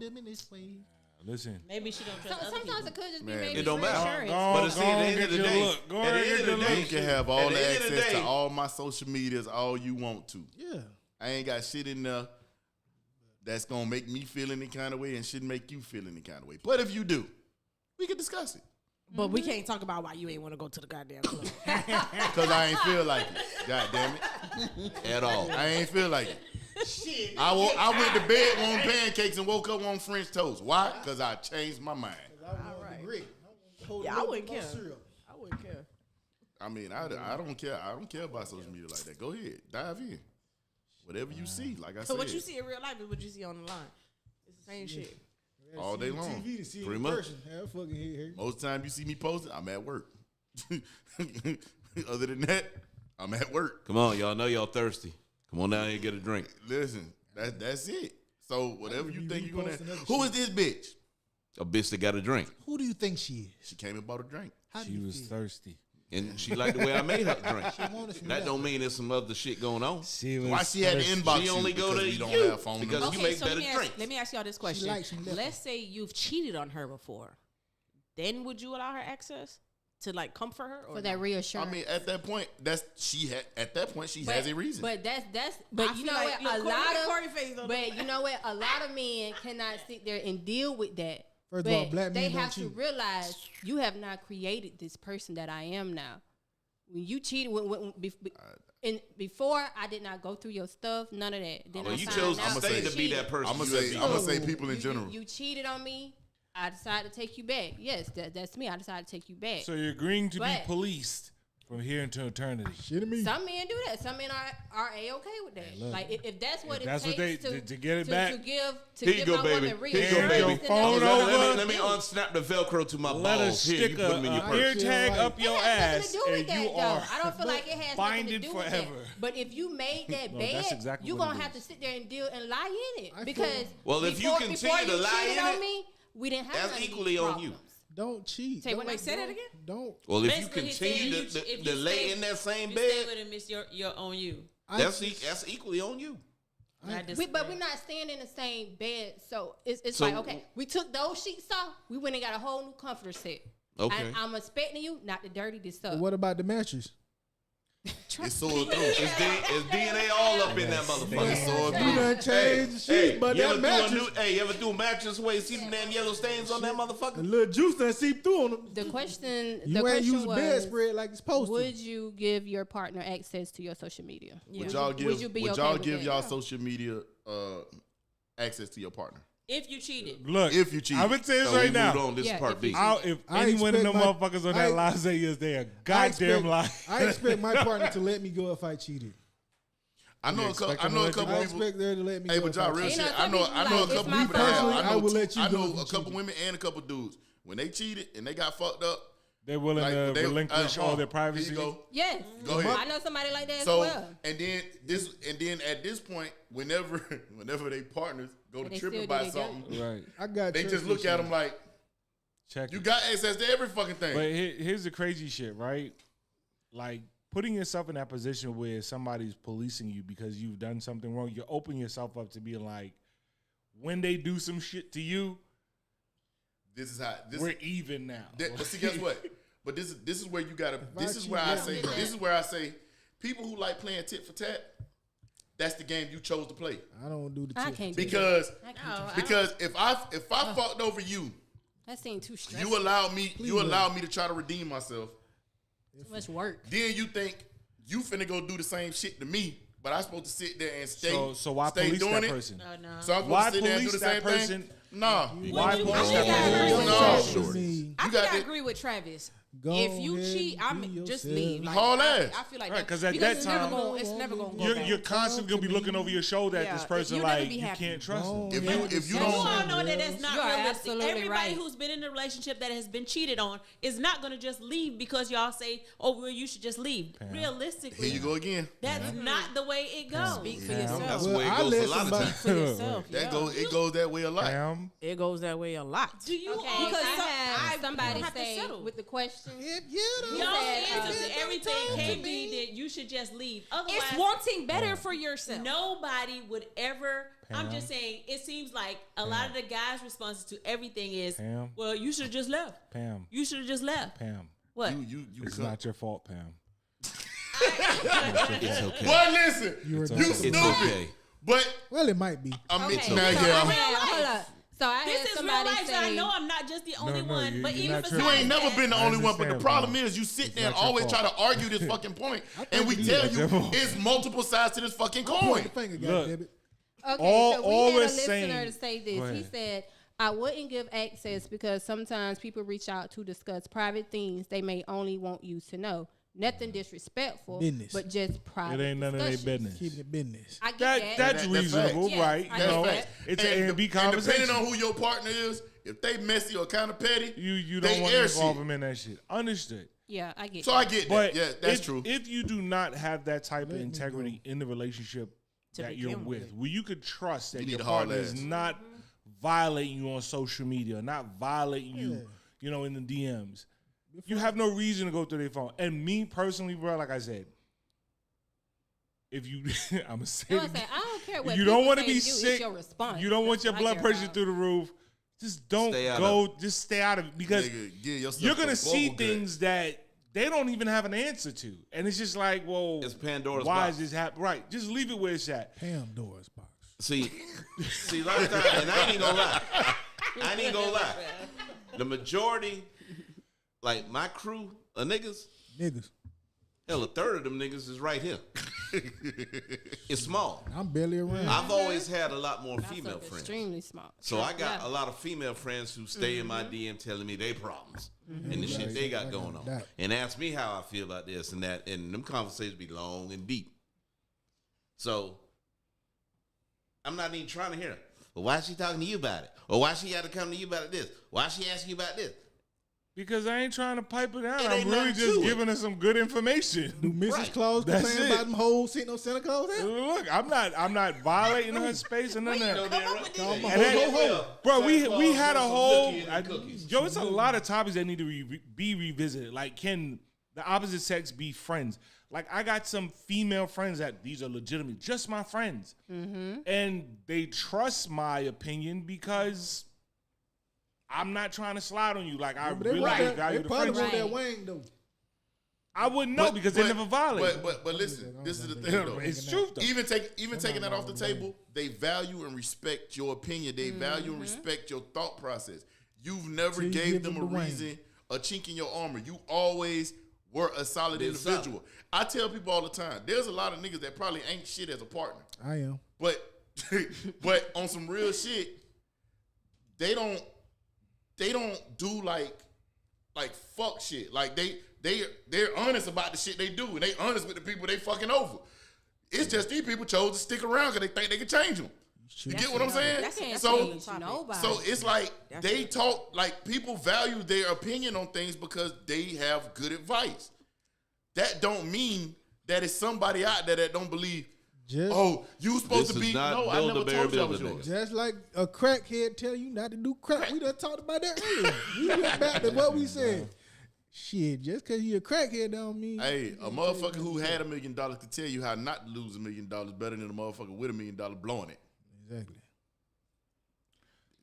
Listen. Maybe she don't So, trust other sometimes people. it could just be Man, maybe it don't matter. reassurance. But see, at the end of the day, Go at the ahead, end get of your the look. day, You can have all at the end of access day- to all my social medias all you want to. Yeah. I ain't got shit in there that's gonna make me feel any kind of way and shouldn't make you feel any kind of way. But if you do, we can discuss it. But we can't talk about why you ain't want to go to the goddamn club. Cause I ain't feel like it. God damn it. at all. I ain't feel like it. Shit. I went to bed wanting pancakes and woke up wanting French toast. Why? Cause I changed my mind. I want the grit. Yeah, I wouldn't care. I wouldn't care. I mean, I don't care. I don't care about social media like that. Go ahead, dive in. Whatever you see, like I So said, what you see in real life is what you see on the line. It's the same shit. all day long. TV to see Pretty in much. person. Yeah, fucking here. Most of the time you see me posting, I'm at work. Other than that, I'm at work. Come on, y'all know y'all thirsty. Come on down here and get a drink. Listen, that's it. So whatever you think you're gonna. reposting other Who is this bitch? A bitch that got a drink. Who do you think she is? She came and bought a drink. How do She you was feel? thirsty. And she liked the way I made her drink. wanted some That milk. don't mean there's some other shit going on. She was Why she had to thirsty. inbox She you? only go Because to we don't you have phone because numbers. you make so better let drinks. me ask y'all this question. likes some liquor. Let's say you've cheated on her before. Then would you allow her access to like comfort her or For that no? reassurance. I mean, at that point, she has a reason. But that's I but you feel know like- what? look, A lot of Corey face on but you know what? A lot of men cannot sit there and deal with that. First but of all, black they men don't have to cheat. realize you have not created this person that I am now. When you cheated, before I did not go through your stuff, none of that. Then Well, I you found chose out to you stay to be cheated. that person. I'm gonna you have say been. people in general. You cheated on me. I decided to take you back. Yes, that's me. I decided to take you back. So you're agreeing to be But- policed From here into eternity. Shit me. Some men do that. Some men are A-okay with that. Look, like if that's what it that's takes what to get it back. to give Here you go, my baby. woman real. Here you go, baby. Your phone Let over. Let me unsnap the Velcro to my Let balls. us Here, you stick put them in your a purse. ear tag up your ass, do with and that, you are. though. I don't feel like it has nothing to binded do with forever. that. But if you made that No, bed, that's exactly you're what gonna it have to is. sit there and deal and lie in it. I Because feel- Well, if you continue to lie cheated in on it, me, we didn't have that's none of equally these on problems. you. Don't cheat. Say what? Wait, say that again? Don't. Well, if you Basically, he's continue saying to if you lay stay- in that same You stay bed, with him, it's you're on you. that's equally on you. But we're not staying in the same bed, so it's So- like, okay, we took those sheets off, we went and got a whole new comforter set. Okay. And I'm expecting you not to dirty this up. What about the mattress? It's soiled through. It's DNA all up in that motherfucker. It's soiled You through. done changed the sheet, but you that ever mattress, you ever do a mattress where you see them damn yellow stains on that the motherfucker? little juice done seep through on them. The question, You the ain't question use was, bedspread like it's supposed would to. you give your partner access to your social media? Would y'all give? Would you be Would okay y'all with give that? y'all social media access to your partner? If you cheated, Look, If you cheat. I'm gonna say this So we right moved now. on. This Yeah, is part if B. you- If I any one of them expect motherfuckers on I- that line say yes, they are I goddamn lying. I expect my partner to let me go if I cheated. I know a couple. I know a couple I people. expect her to let me Hey, go. but if y'all I real cheated. You know, shit. I some know people a like, couple it's my people that have. personally, I I will know, let you I go know if you a couple cheated. women and a couple dudes. When they cheated and they got fucked up, They're willing like, to they- relinquish all their here privacy. you go. Yes. Go ahead. I know somebody like that as So well. and then at this point, whenever they partners go They to still tripping do about their something, Right. I got they trust just look at issues. them like, Check you it. got access to every fucking thing. But here's the crazy shit, right? Like putting yourself in that position where somebody's policing you because you've done something wrong, you're opening yourself up to being like, when they do some shit to you, This is how. we're even now. But see, guess what? But this is where you gotta. This is cheat, where I yeah. say. This is where I say, people who like playing tit for tat, that's the game you chose to play. I don't do the I tip. can't do that. Because I can't No, do I that. because if I fucked over you, That seemed too stressful. you allowed me to try to redeem myself. Too much work. Then you think you finna go do the same shit to me, but I'm supposed to sit there and stay. So why stay police doing that it? person? no. So I'm supposed Why to sit there and do police the that same person? thing? Nah. Why you- police I that think I person? agree. No. Shorty. I You think got I it. agree with Travis. Go If you ahead cheat, and I'm be just yourself. leave. Like, Haul I ass. feel like Right, that. 'cause at because that it's never time- gonna- it's never gonna go You're back. constantly gonna be looking over your shoulder at this Yeah, person you'll never like be you happy. can't trust them. If you You don't, all know that that's not You are realistic. absolutely Everybody right. who's been in a relationship that has been cheated on is not going to just leave because y'all say, "Oh, well, you should just leave." Realistically, here you go again. that's not the way it goes. Speak for Yeah. yourself. That's the Well, way it I goes let a lot of somebody- times. For yourself. That Yeah. it goes that way a lot. Pam, It goes that way a lot. Do you Okay, all because have, I had somebody have to say settle. with the question. If you don't y'all's said, answer to everything talk to can't me. be that you should just leave. Otherwise, It's wanting better for yourself. nobody would ever. I'm Pam. just saying. It seems like a lot of the guys' responses to everything is, Pam. "Well, you should have just left. Pam, You should have just left." Pam. What? You It's cut. not your fault, Pam. It's okay. Boy, listen, you okay. stupid. It's okay. But Well, it might be. I mean, Okay, now, so yeah, I I'm- had, hold up. So I This had is real somebody life, so I say, know I'm not just the only no, one. you- But you're even not besides you ain't never that, been the I only one. But the understand, problem bro. is, you sit It's there and not your always try fault. to argue this fucking point, and we it tell is. you it's multiple sides to this fucking Point coin. the finger, Look. goddammit. okay, All- so all we had we're a listener saying- to say Go this. He ahead. said, I wouldn't give access because sometimes people reach out to discuss private things they may only want you to know. Nothing disrespectful, Business. but just private It ain't none of their discussions. business. Keeping it business. I get That's That's reasonable, facts. right? Yes, I You know, get that. it's an A&B conversation. depending on who your partner is, if they messy or kind of petty, You they don't want to air involve shit. them in that shit. Understood. Yeah, I get So that. I get But that. Yeah, that's if, true. If you do not have that type of Let me integrity in the relationship To that you're begin with, with. where you could trust that You need your to haul partner is ass. not violating you on social media, not violating you, in the DMs. You have no reason to go through their phone. And me personally, bro, like I said, if you, I'm gonna say, You know it what I'm saying? again. I don't care what You don't want want to to be you, sick. It's your response. You don't want your That's blood what I care pressure about. through the roof. Just don't Stay out go. Just stay out of it because Nigga, give yourself you're gonna a see bubble gut. things that they don't even have an answer to, and it's just like, well, It's Pandora's why box. is this happening? Right, just leave it where it's at. Pandora's box. See, last time, and I ain't gonna lie. The majority, like my crew of niggas, Niggas. hell, a third of them niggas is right here. It's small. I'm barely around. I've always had a lot more That's female friends. Extremely small. So I got a lot of female friends who stay in my DM telling me their problems and the shit they got going on, and ask me how I feel about this and that, and them conversations be long and deep. So I'm not even trying to hear it. Well, why is she talking to you about it? Or why she had to come to you about this? Why she asking you about this? Because I ain't trying to pipe it down. It I'm ain't really nothing just to it. giving her some good information. Do Mrs. Claus complain about them hoes sitting on Santa Claus? Look, I'm not violating her space and none of that. Bro, we had a whole. Yo, it's a lot of topics that need to be revisited. Like, can the opposite sex be friends? Like, I got some female friends that these are legitimate, just my friends, and they trust my opinion because I'm not trying to slide on you. Like, I really value the friendship. They probably want that wang though. I wouldn't know because they never violated. But listen, this is the thing though. It's truth though. Even taking that off the table, they value and respect your opinion. They value and respect your thought process. You've never gave them a reason, a chink in your armor. You always were a solid individual. I tell people all the time, there's a lot of niggas that probably ain't shit as a partner. I am. But on some real shit, they don't do like fuck shit. Like they're honest about the shit they do, and they honest with the people they fucking over. It's just these people chose to stick around because they think they can change them. You get what I'm saying? So it's like they talk, like people value their opinion on things because they have good advice. That don't mean that it's somebody out there that don't believe. You supposed to be. No, I never told you I was yours. Just like a crackhead tell you not to do crack. We done talked about that earlier. We went back to what we said. Shit, just because you a crackhead don't mean. Hey, a motherfucker who had $1 million could tell you how not to lose $1 million better than a motherfucker with $1 million blowing it. Exactly.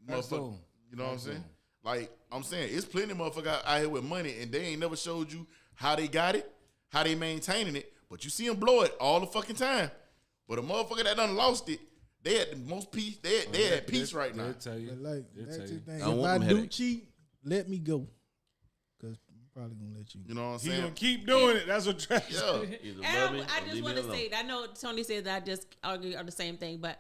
Motherfucker, you know what I'm saying? Like I'm saying, it's plenty of motherfuckers out here with money and they ain't never showed you how they got it, how they maintaining it, but you see them blow it all the fucking time. But a motherfucker that done lost it, they at the most peace. They at peace right now. Tell you. Like, that's the thing. If I do cheat, let me go. Because I'm probably going to let you go. You know what I'm saying? He going to keep doing it. That's what Travis said. And I just want to say, I know Tony said that I just argue on the same thing, but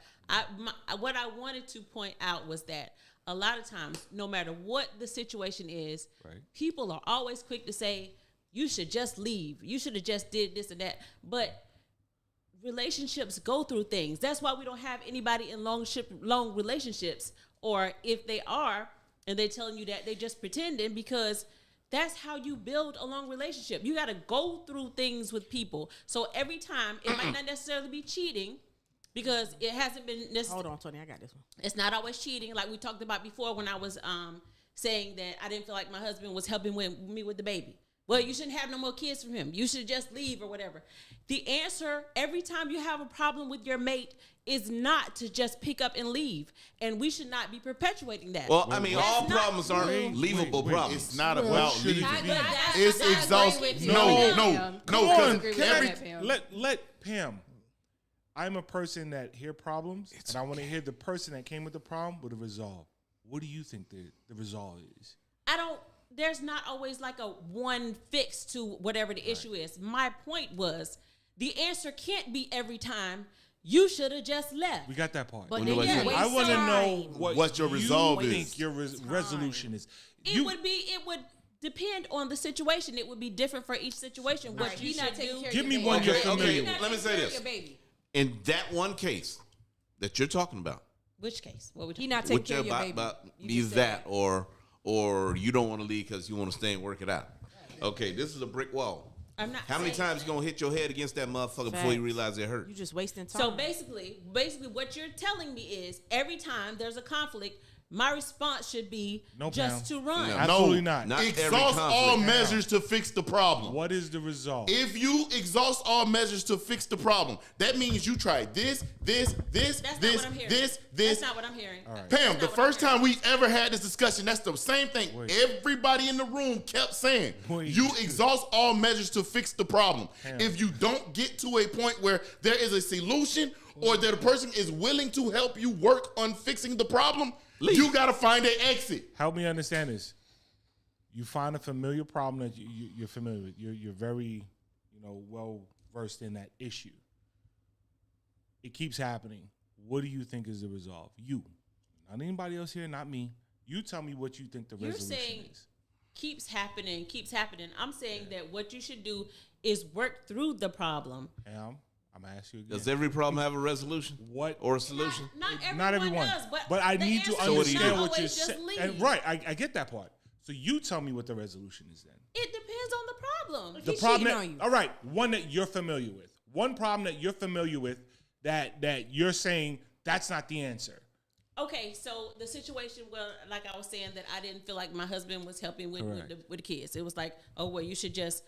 what I wanted to point out was that a lot of times, no matter what the situation is, people are always quick to say, you should just leave. You should have just did this and that. But relationships go through things. That's why we don't have anybody in long relationships, or if they are and they're telling you that, they just pretending, because that's how you build a long relationship. You got to go through things with people. So every time, it might not necessarily be cheating, because it hasn't been necessarily. Hold on, Tony, I got this one. It's not always cheating, like we talked about before when I was saying that I didn't feel like my husband was helping me with the baby. Well, you shouldn't have no more kids from him. You should just leave or whatever. The answer every time you have a problem with your mate is not to just pick up and leave. And we should not be perpetuating that. Well, I mean, all problems aren't leavable problems. It's not about leaving. It's exhausting. No. Let Pam. I'm a person that hear problems, and I want to hear the person that came with the problem with a resolve. What do you think the resolve is? There's not always like a one fix to whatever the issue is. My point was, the answer can't be every time, you should have just left. We got that part. But I want to know what your resolve is. Think your resolution is. It would depend on the situation. It would be different for each situation. Right. What you should do. Give me one you're familiar with. Let me say this. In that one case that you're talking about. Which case? What would he not taking care of your baby? Be that or you don't want to leave because you want to stay and work it out. Okay, this is a brick wall. I'm not. How many times you gonna hit your head against that motherfucker before you realize it hurt? You just wasting time. So basically, what you're telling me is every time there's a conflict, my response should be to run. No, absolutely not. Exhaust all measures to fix the problem. What is the result? If you exhaust all measures to fix the problem, that means you tried this. That's not what I'm hearing. Right. Pam, the first time we've ever had this discussion, that's the same thing. Everybody in the room kept saying, you exhaust all measures to fix the problem. Pam. If you don't get to a point where there is a solution or that a person is willing to help you work on fixing the problem, you got to find an exit. Help me understand this. You find a familiar problem that you're familiar with. You're very, well versed in that issue. it keeps happening. What do you think is the resolve? You, not anybody else here, not me. You tell me what you think the resolution is. Keeps happening. I'm saying that what you should do is work through the problem. I'm gonna ask you again. Does every problem have a resolution? Or a solution? Not everyone does, but I need to understand what you're saying. Right, I get that part. So you tell me what the resolution is then. It depends on the problem. The problem all right, one that you're familiar with. One problem that you're familiar with that you're saying that's not the answer. Okay, so the situation where, like I was saying, that I didn't feel like my husband was helping with the kids. It was like, oh well, you should just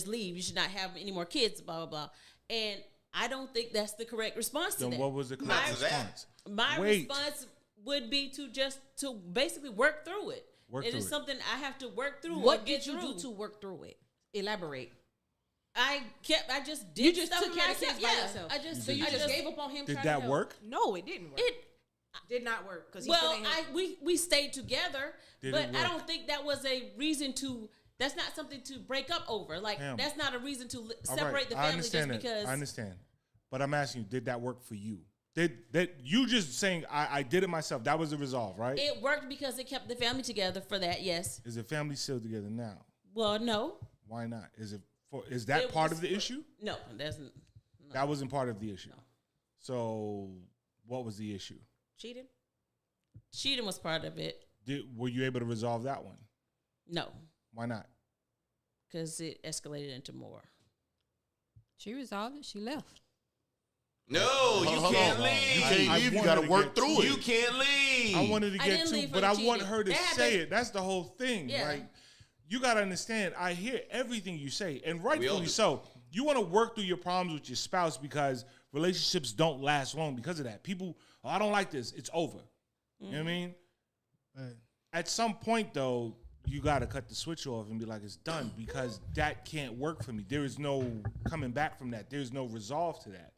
leave. You should not have any more kids. Blah blah blah. And I don't think that's the correct response to that. Then what was the correct response? My response would be to basically work through it. It is something I have to work through. What did you do to work through it? Elaborate. I just did. You just took care of the kids by yourself. So you just gave up on him. Did that work? No, it didn't work. It did not work because we stayed together, but I don't think that was a reason to. That's not something to break up over. Like that's not a reason to separate the family just because. I understand, but I'm asking you, did that work for you? Did you just saying I did it myself? That was the resolve, right? It worked because it kept the family together for that. Yes. Is the family still together now? Well, no. Why not? Is that part of the issue? No, that's no. That wasn't part of the issue. No. So, what was the issue? Cheating was part of it. Were you able to resolve that one? No. Why not? Because it escalated into more. She resolved it. She left. No, you can't leave. You can't leave. You got to work through it. You can't leave. I wanted to get to, but I want her to say it. That's the whole thing. Yeah. Like, you got to understand, I hear everything you say, and rightfully so. You want to work through your problems with your spouse because relationships don't last long because of that. People, I don't like this. It's over. You know what I mean? Right. At some point, though, you got to cut the switch off and be like, it's done because that can't work for me. There is no coming back from that. There's no resolve to that.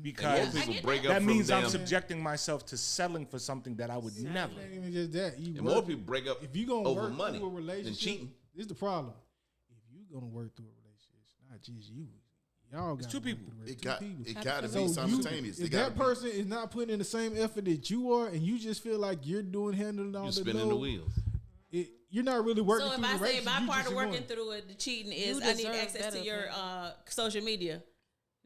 Because that means I'm subjecting myself to settling for something that I would never. It ain't even just that. And more people break up if you gonna over work money through a relationship, than cheating. This is the problem. If you gonna work through a relationship, it's not just you. Y'all got two people. It got to be simultaneous. If that person is not putting in the same effort that you are, and you just feel like you're handling all you're the spinning the wheels. You're not really working so through the relationship. So if I say my part of working through it, the cheating is I need access to your social media.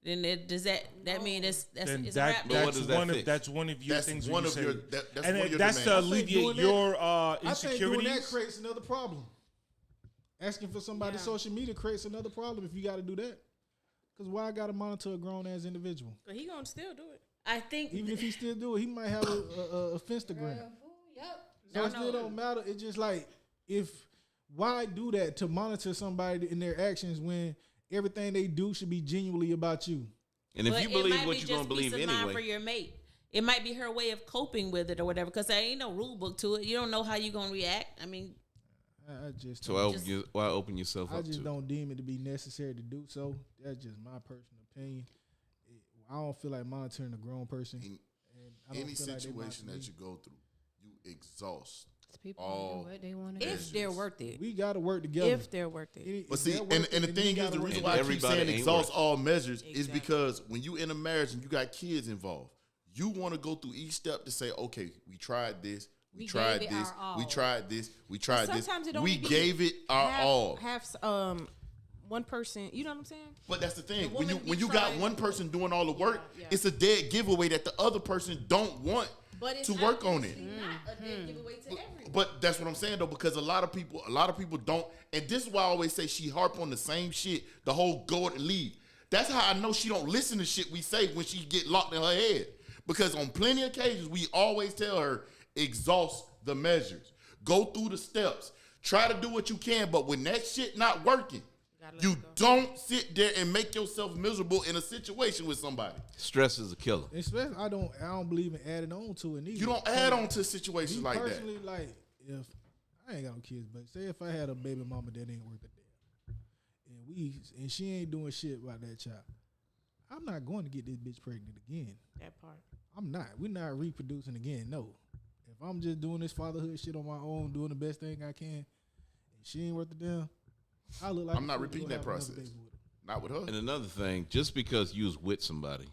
Then does that mean that's a wrap? That's one of your things. One of your that's to alleviate your insecurities. I think doing that creates another problem. Asking for somebody's social media creates another problem if you got to do that. Because why I got to monitor a grown ass individual? But he gonna still do it. I think even if he still do it, he might have a Finstagram. So it still don't matter. It's just like why do that to monitor somebody in their actions when everything they do should be genuinely about you? And if you believe what you're gonna believe anyway, for your mate, it might be her way of coping with it or whatever. Because there ain't no rule book to it. You don't know how you gonna react. I mean, why open yourself up? I just don't deem it to be necessary to do so. That's just my personal opinion. I don't feel like monitoring a grown person. Any situation that you go through, you exhaust. People do what they want to do. If they're worth it. We got to work together. If they're worth it. But see, and the thing is, the reason why I keep saying exhaust all measures is because when you in a marriage and you got kids involved, you want to go through each step to say, okay, we tried this. We tried this. We tried this. We tried this. We gave it our all. Have one person, you know what I'm saying? But that's the thing. When you got one person doing all the work, it's a dead giveaway that the other person don't want to work on it. Not a dead giveaway to everyone. But that's what I'm saying though, because a lot of people don't. And this is why I always say she harp on the same shit. The whole go and leave. That's how I know she don't listen to shit we say when she get locked in her head. Because on plenty of occasions we always tell her, exhaust the measures, go through the steps, try to do what you can. But when that shit not working, you don't sit there and make yourself miserable in a situation with somebody. Stress is a killer. Especially, I don't believe in adding on to it either. You don't add on to situations like that. Personally, like if I ain't got no kids, but say if I had a baby mama that ain't worth a damn, and she ain't doing shit about that child, I'm not going to get this bitch pregnant again. That part. I'm not. We're not reproducing again. No. If I'm just doing this fatherhood shit on my own, doing the best thing I can, and she ain't worth a damn, I look like I'm not repeating that process. Not with her. And another thing, just because you was with somebody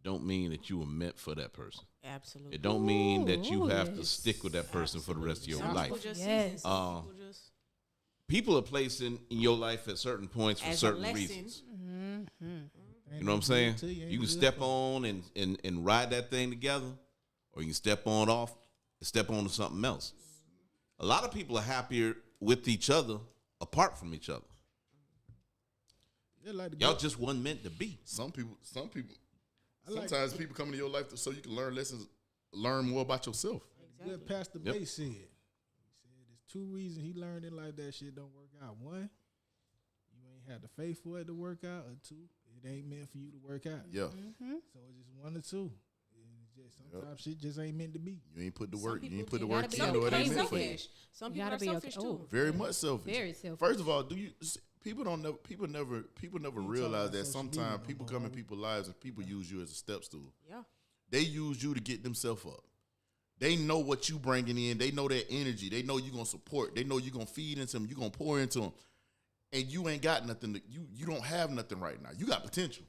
don't mean that you were meant for that person. Absolutely. It don't mean that you have to stick with that person for the rest of your life. People are placed in your life at certain points for certain reasons. You know what I'm saying? You can step on and ride that thing together, or you can step on off and step on to something else. A lot of people are happier with each other apart from each other. Y'all just wasn't meant to be. Some people. Sometimes people come into your life so you can learn lessons, learn more about yourself. Exactly. What Pastor Bay said. He said there's 2 reasons he learned in life that shit don't work out. 1, you ain't had the faith for it to work out, or 2, it ain't meant for you to work out. Yeah. So it's just 1 or 2. Sometimes shit just ain't meant to be. You ain't put the work. You ain't put the work in. It ain't meant for you. Some people are selfish too. Very much selfish. Very selfish. First of all, people never realize that sometimes people come in people's lives and people use you as a step stool. Yeah. They use you to get themselves up. They know what you bringing in. They know that energy. They know you're going to support. They know you're going to feed into them. You're going to pour into them. And you ain't got nothing. You don't have nothing right now. You got potential.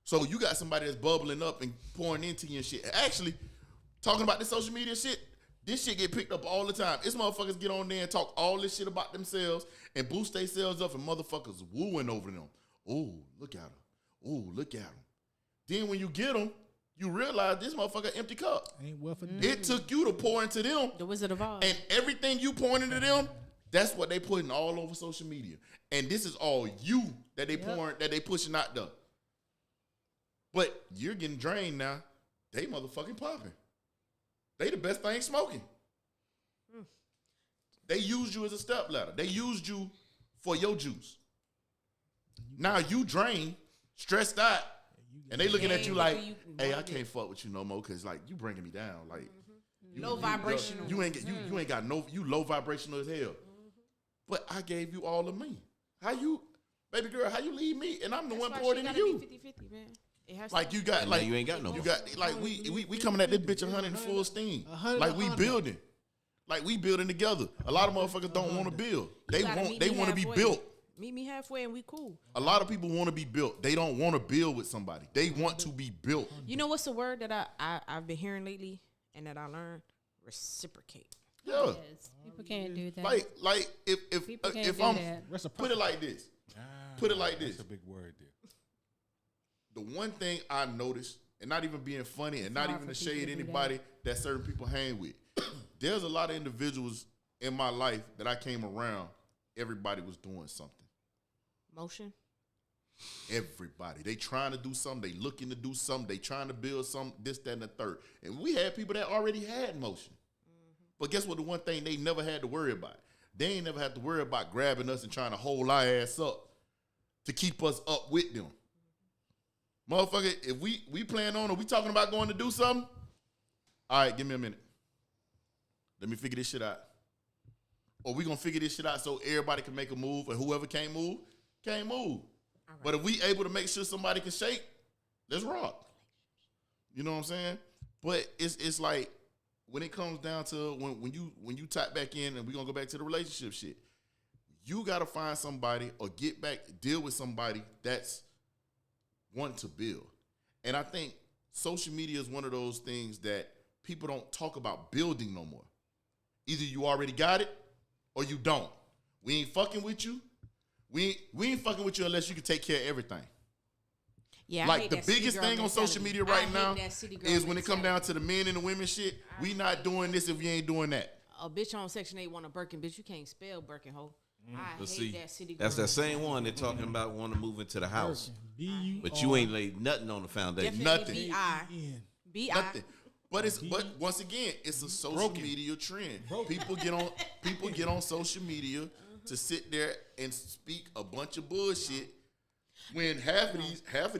So you got somebody that's bubbling up and pouring into you and shit. Actually, talking about this social media shit, this shit get picked up all the time. This motherfuckers get on there and talk all this shit about themselves and boost themselves up, and motherfuckers wooing over them. Oh, look at her. Oh, look at them. Then when you get them, you realize this motherfucker empty cup. Ain't well for It took you to pour into them. The Wizard of Oz. And everything you pour into them, that's what they putting all over social media. And this is all you that they pouring, that they pushing out there. But you're getting drained now. They motherfucking popping. They the best thing smoking. They used you as a stepladder. They used you for your juice. Now you drained, stressed out, and they looking at you like, hey, I can't fuck with you no more because like you bringing me down. Like low vibrational. You ain't got no, you low vibrational as hell. But I gave you all of me. How you, baby girl, how you leave me? And I'm the one poured into you. 50-50, man. Like you got, like you ain't got no. You got like we coming at this bitch 100 in full steam. Like we building, like we building together. A lot of motherfuckers don't want to build. They want to be built. Meet me halfway and we cool. A lot of people want to be built. They don't want to build with somebody. They want to be built. You know what's the word that I've been hearing lately and that I learned? Reciprocate. Yeah. Yes. People can't do that. Like if I'm put it like this. Put it like this. That's a big word there. The one thing I noticed, and not even being funny and not even to shade anybody that certain people hang with, there's a lot of individuals in my life that I came around, everybody was doing something. Motion? Everybody. They trying to do something. They looking to do something. They trying to build something, this, that, and the third. And we had people that already had motion. But guess what? The one thing they never had to worry about. They ain't never had to worry about grabbing us and trying to hold our ass up to keep us up with them. Motherfucker, if we plan on or we talking about going to do something, all right, give me a minute. Let me figure this shit out. Or we gonna figure this shit out so everybody can make a move, and whoever can't move, can't move. Right. But if we able to make sure somebody can shake, let's rock. You know what I'm saying? But it's like when it comes down to when you tap back in, and we gonna go back to the relationship shit, you gotta find somebody or deal with somebody that's want to build. And I think social media is one of those things that people don't talk about building no more. Either you already got it or you don't. We ain't fucking with you. We ain't fucking with you unless you can take care of everything. Yeah, like the biggest thing on social media right now is when it come down to the men and the women shit, we not doing this if we ain't doing that. A bitch on Section 8 want a Birkin, bitch, you can't spell Birkin, ho. I hate that city girl. That's that same one they're talking about want to move into the house. But you ain't laid nothing on the foundation. Definitely nothing. B.I. Nothing. But once again, it's a social media trend. People get on social media to sit there and speak a bunch of bullshit when half of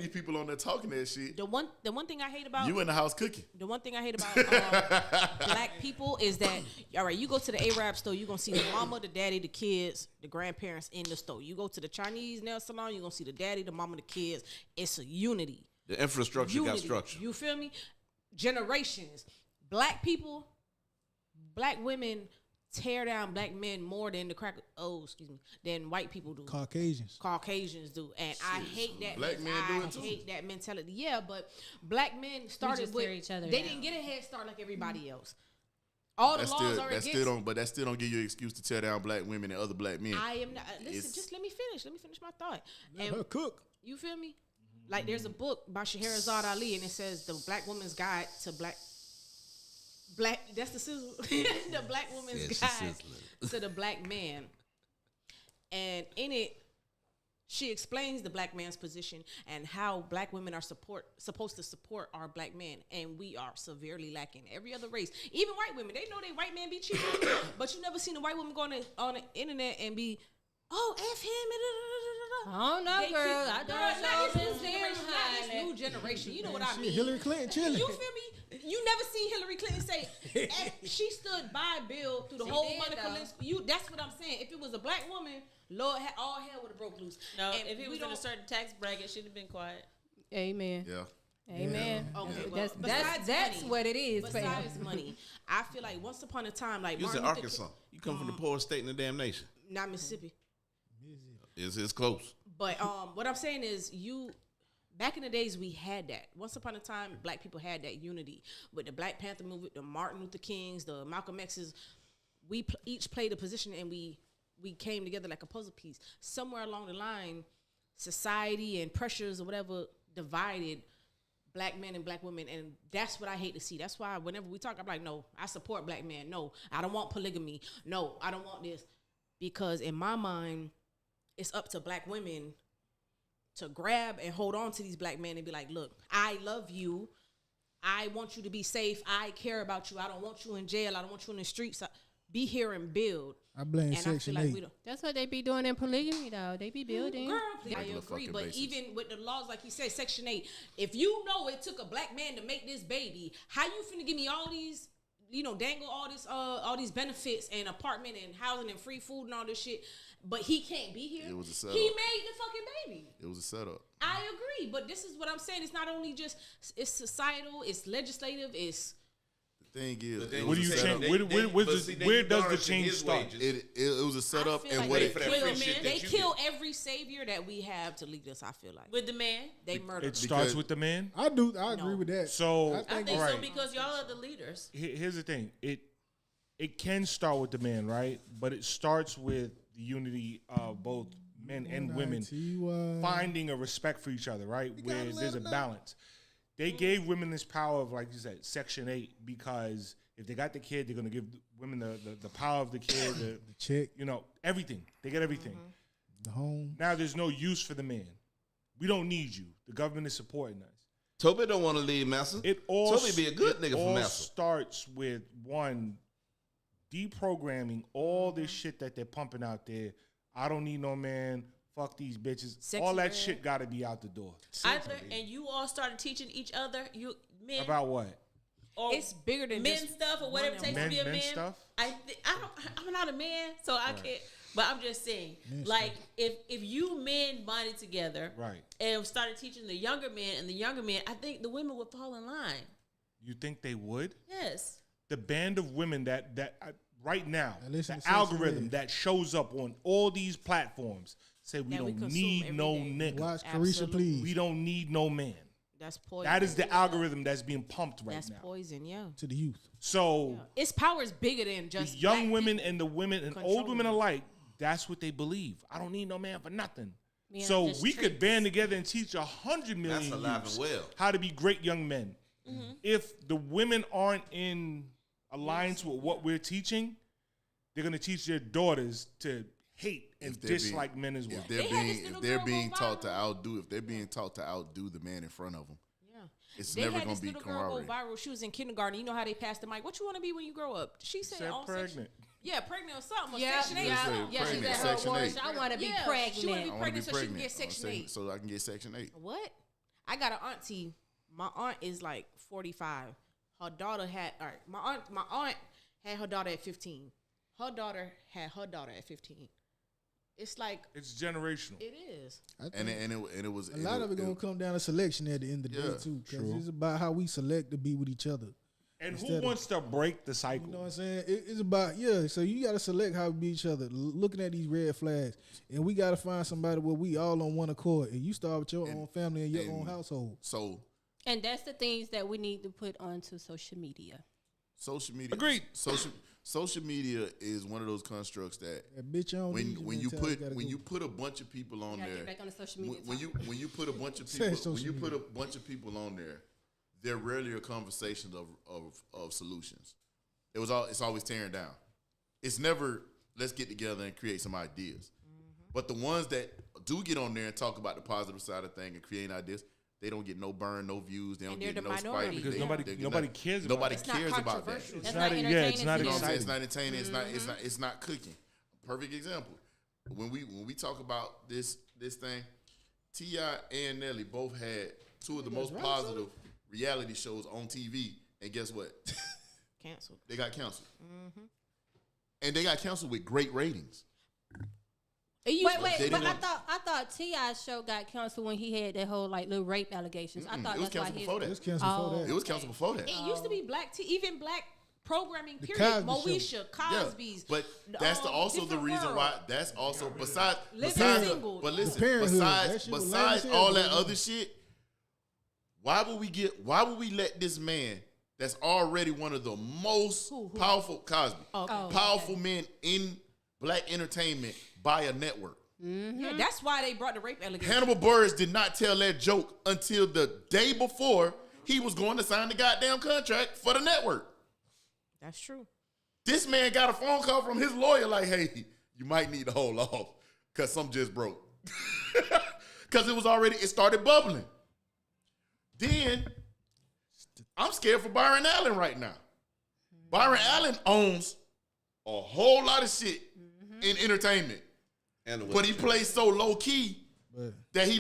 these people on there talking that shit. The one thing I hate about you in the house cooking. The one thing I hate about black people is that, all right, you go to the Arab store, you're gonna see the mama, the daddy, the kids, the grandparents in the store. You go to the Chinese nail salon, you're gonna see the daddy, the mama, the kids. It's a unity. The infrastructure got structure. You feel me? Generations. Black people, black women tear down black men more than than white people do. Caucasians do, and I hate that. Black men do it too. I hate that mentality. Yeah, but black men started with each other. They didn't get a head start like everybody else. All the laws are against. That still don't give you an excuse to tear down black women and other black men. I am not. Listen, just let me finish. Let me finish my thought. Let her cook. You feel me? Like there's a book by Scheherazade Ali, and it says the Black Woman's Guide to Black. That's the sizzle. The Black Woman's Guide to the Black Man, and in it, she explains the black man's position and how black women are supposed to support our black men, and we are severely lacking. Every other race, even white women, they know they white men be cheating, but you never seen a white woman go on the internet and be, oh, F him. I don't know, girl. I don't know this new generation. You know what I mean? Hillary Clinton chilling. You feel me? You never seen Hillary Clinton say she stood by Bill through the whole Monica Lewinsky. That's what I'm saying. If it was a black woman, Lord, all hell would have broke loose. No, and if it was in a certain tax bracket, she'd have been quiet. Amen. Yeah. Amen. Yeah. Okay, well, that's what it is. Besides money, I feel like once upon a time, like you was in Arkansas. You come from the poorest state in the damn nation. Not Mississippi. It's close. But what I'm saying is, back in the days, we had that. Once upon a time, black people had that unity with the Black Panther movement, the Martin Luther Kings, the Malcolm X's. We each played a position, and we came together like a puzzle piece. Somewhere along the line, society and pressures or whatever divided black men and black women, and that's what I hate to see. That's why whenever we talk, I'm like, no, I support black men. No, I don't want polygamy. No, I don't want this. Because in my mind, it's up to black women to grab and hold on to these black men and be like, look, I love you. I want you to be safe. I care about you. I don't want you in jail. I don't want you in the streets. Be here and build. I blame Section 8. That's what they be doing in polygamy, though. They be building. Girl, I agree. But even with the laws, like you said, Section 8, if you know it took a black man to make this baby, how you finna give me all these, dangle all these benefits and apartment and housing and free food and all this shit, but he can't be here? It was a setup. He made the fucking baby. It was a setup. I agree, but this is what I'm saying. It's not only just, it's societal, it's legislative, it's... Thing is, what do you change? Where does the change start? It was a setup, and like what they kill every savior that we have to lead us. I feel like with the man, they murder. It starts with the man. I agree with that. So I think so because y'all are the leaders. Here's the thing: it can start with the man, right? But it starts with the unity of both men and women finding a respect for each other, right? Where there's a balance. They gave women this power of, like you said, Section 8, because if they got the kid, they're going to give women the power of the kid, the check, everything. They get everything. The home. Now there's no use for the man. We don't need you. The government is supporting us. Toby don't want to leave Massa. Toby be a good nigga for Massa. It all starts with, one, deprogramming all this shit that they're pumping out there. I don't need no man. Fuck these bitches. All that shit got to be out the door. And you all started teaching each other, men. About what? Or it's bigger than men stuff or whatever it takes to be a man. Stuff? I'm not a man, so I can't. But I'm just saying, if you men bonded together, and started teaching the younger men and the younger men, I think the women would fall in line. You think they would? Yes. The band of women that right now, the algorithm that shows up on all these platforms. Say we don't need no nigga. Watch Carisha, please. We don't need no man. That's poison. That is the algorithm that's being pumped right now. That's poison, yeah. To the youth. So its power is bigger than just the young women and the women and old women alike. That's what they believe. I don't need no man for nothing. So we could band together and teach 100 million youths how to be great young men. Mm-hmm. If the women aren't in alliance with what we're teaching, they're gonna teach their daughters to hate and dislike men as well. If they're being taught to outdo the man in front of them, it's never gonna be camaraderie. Go viral. She was in kindergarten. You know how they passed the mic. What you want to be when you grow up? She said pregnant. Pregnant or something. Section 8. Yeah, she said Section 8. I want to be pregnant. She want to be pregnant so she can get Section 8. So I can get Section 8. What? I got an auntie. My aunt is like 45. Her daughter had my aunt had her daughter at 15. Her daughter had her daughter at 15. It's like it's generational. It is, and it was a lot of it gonna come down to selection at the end of the day too, because it's about how we select to be with each other. And who wants to break the cycle? You know what I'm saying? It's about, so you got to select how we be each other, looking at these red flags. And we got to find somebody where we all on one accord. And you start with your own family and your own household. And that's the things that we need to put onto social media. Social media. Agreed. Social media is one of those constructs that when you put a bunch of people on there, back on the social media when you put a bunch of people on there, they're rarely a conversation of solutions. It's always tearing down. It's never let's get together and create some ideas. Mm-hmm. But the ones that do get on there and talk about the positive side of things and create ideas, they don't get no burn, no views. They don't get no spike because nobody cares about. Nobody cares about that. It's not entertaining. It's not exciting. It's not entertaining. It's not cooking. Perfect example. When we talk about this thing, T.I. and Nelly both had two of the most positive reality shows on TV, and guess what? Canceled. They got canceled. Mm-hmm. And they got canceled with great ratings. Wait, but I thought T.I.'s show got canceled when he had that whole little rape allegations. I thought it was canceled before that. It was canceled before that. It was canceled before that. It used to be even black programming. Period. Moesha, Cosby's. But that's also the reason why. That's also besides single. But listen, besides all that other shit, why would we let this man that's already one of the most powerful powerful men in black entertainment buy a network? Mm-hmm. Yeah, that's why they brought the rape allegations. Hannibal Buress did not tell that joke until the day before he was going to sign the goddamn contract for the network. That's true. This man got a phone call from his lawyer like, hey, you might need to hold off because some just broke. Because it started bubbling. Then I'm scared for Byron Allen right now. Byron Allen owns a whole lot of shit in entertainment. But he plays so low key that he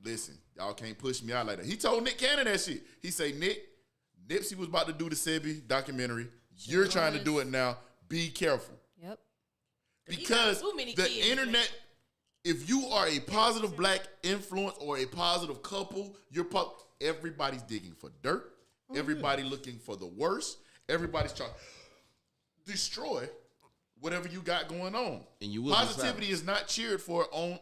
listen, y'all can't push me out like that. He told Nick Cannon that shit. He say, Nipsey was about to do the Sebi documentary. You're trying to do it now. Be careful. Yep. Because the internet, if you are a positive black influence or a positive couple, everybody's digging for dirt. Everybody looking for the worst. Everybody's trying to destroy whatever you got going on. And positivity is not cheered for on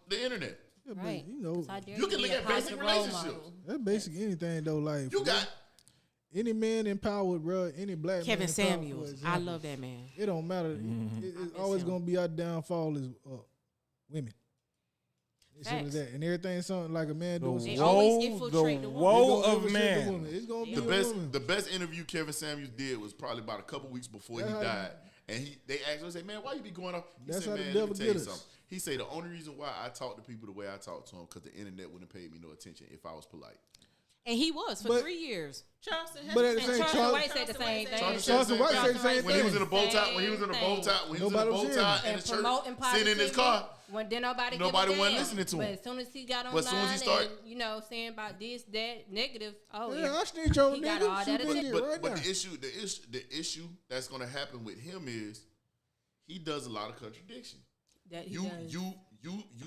the internet. Yeah, right. But, you can look at basic relationships. That's basic anything though. You got any man in power, bro. Any black Kevin man Samuels. Power, I love that man. It don't matter. It's always gonna be our downfall is women. And everything something like a man doing. They always infiltrate the woe of man. It's gonna be the best interview Kevin Samuels did was probably about a couple weeks before he died. And they asked him, say, man, why you be going off? He said, man, let me tell you something. He said the only reason why I talk to people the way I talk to them because the internet wouldn't pay me no attention if I was polite. And he was for 3 years. Charleston White said the same thing. Charleston White said the same thing. When he was in a bow tie, in the church, sitting in his car. When nobody wasn't listening to him. But as soon as he got online and saying about this, that, negative, I need your he got all that attention. But the issue that's going to happen with him is he does a lot of contradiction. You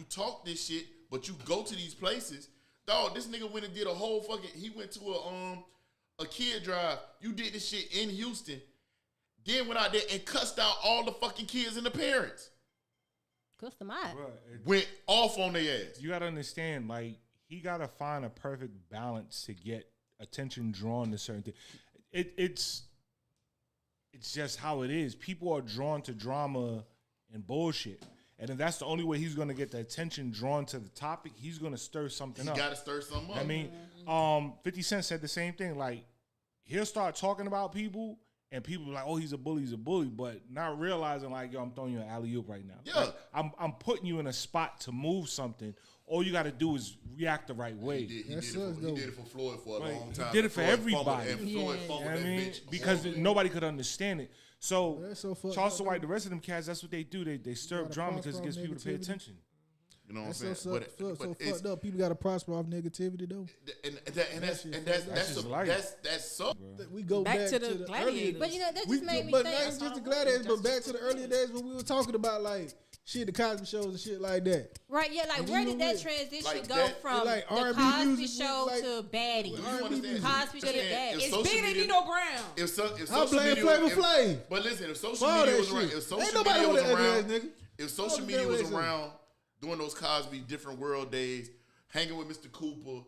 talk this shit, but you go to these places. Dog, this nigga went and did a whole he went to a kid drive. You did this shit in Houston. Then went out there and cussed out all the fucking kids and the parents. Cussed them out. Went off on their ass. You gotta understand, he gotta find a perfect balance to get attention drawn to certain things. It's just how it is. People are drawn to drama and bullshit. And if that's the only way he's going to get the attention drawn to the topic, he's going to stir something up. He got to stir something up. I mean, 50 Cent said the same thing. He'll start talking about people, and people be like, oh, he's a bully, but not realizing, yo, I'm throwing you an alley-oop right now. Yeah. I'm putting you in a spot to move something. All you got to do is react the right way. He did it for Floyd for a long time. He did it for everybody. And Floyd fumbled that bitch. Because nobody could understand it. So Charleston White, the rest of them cats, that's what they do. They stir up drama because it gets people to pay attention. You know what I'm saying? So fucked up. People got to prosper off negativity though. That's so. We go back to the gladiators. But that just made me think. But not just the gladiators, but back to the earlier days when we were talking about shit, the Cosby shows and shit like that. Right, yeah, like where did that transition go from like the R&B Cosby show to baddie? Cosby to baddie. It's bigger than Nino Brown. If social media, Flavor Flav. But listen, if social media was around, if social media was around during those Cosby different world days, hanging with Mr. Cooper,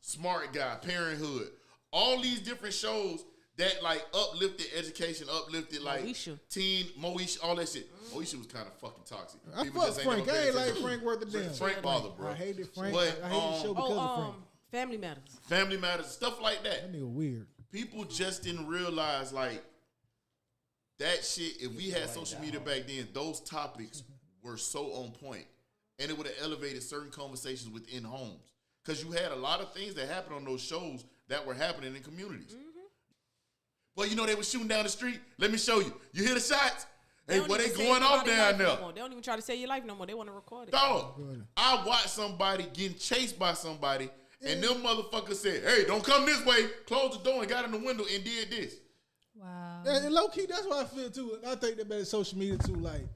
Smart Guy, Parenthood, all these different shows that like uplifted education, uplifted like Moesha, all that shit. Moesha was kind of fucking toxic. I fuck Frank. I ain't like Frank worth a damn. Frank bothered, bro. I hated Frank. But, I hated the show because of Frank. Family Matters. Family Matters, stuff like that. That nigga weird. People just didn't realize like that shit. If we had social media back then, those topics were so on point, and it would have elevated certain conversations within homes. Because you had a lot of things that happened on those shows that were happening in communities. Mm-hmm. But you know they were shooting down the street. Let me show you. You hear the shots? Hey, what they going off down there? No, they don't even try to save your life no more. They want to record it. Dog, I watched somebody getting chased by somebody, and them motherfuckers said, "Hey, don't come this way." Closed the door and got in the window and did this. Wow. And low key, that's what I feel too. I think that about social media too. Like,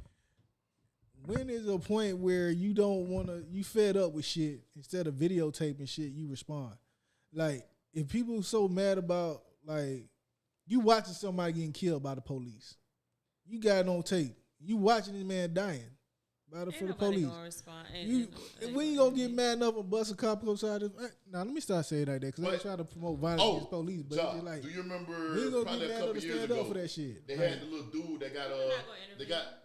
when is a point where you don't want to, you fed up with shit, instead of videotaping shit, you respond. Like, if people so mad about, like, you watching somebody getting killed by the police, you got it on tape. You watching this man dying for the police. When you gonna get mad enough and bust a cop outside this? Now let me start saying like that because I ain't trying to promote violence against police. But it's like, do you remember? We gonna get mad enough to stand up for that shit. They had the little dude that got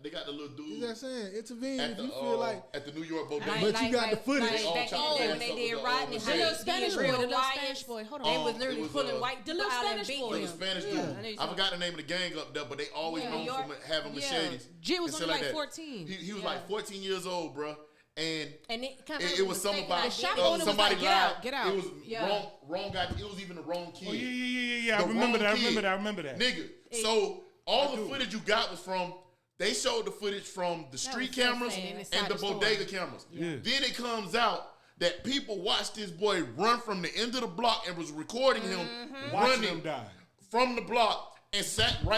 they got the little dude. You know what I'm saying? Intervene if you feel like at the New York bodega. But you got the footage. When they did Rodney, the little Spanish boy. Hold on, they was literally pulling white dude out and beating him. The Spanish dude. I forgot the name of the gang up there, but they always known for having machetes. Jit was only like 14. He was like 14 years old, bro. And it was something about somebody lied. Get out. It was wrong guy. It was even the wrong kid. Oh, yeah. I remember that. Nigga. So all the footage you got was from, they showed the footage from the street cameras and the bodega cameras. Yeah. Then it comes out that people watched this boy run from the end of the block and was recording him running from the block and sat right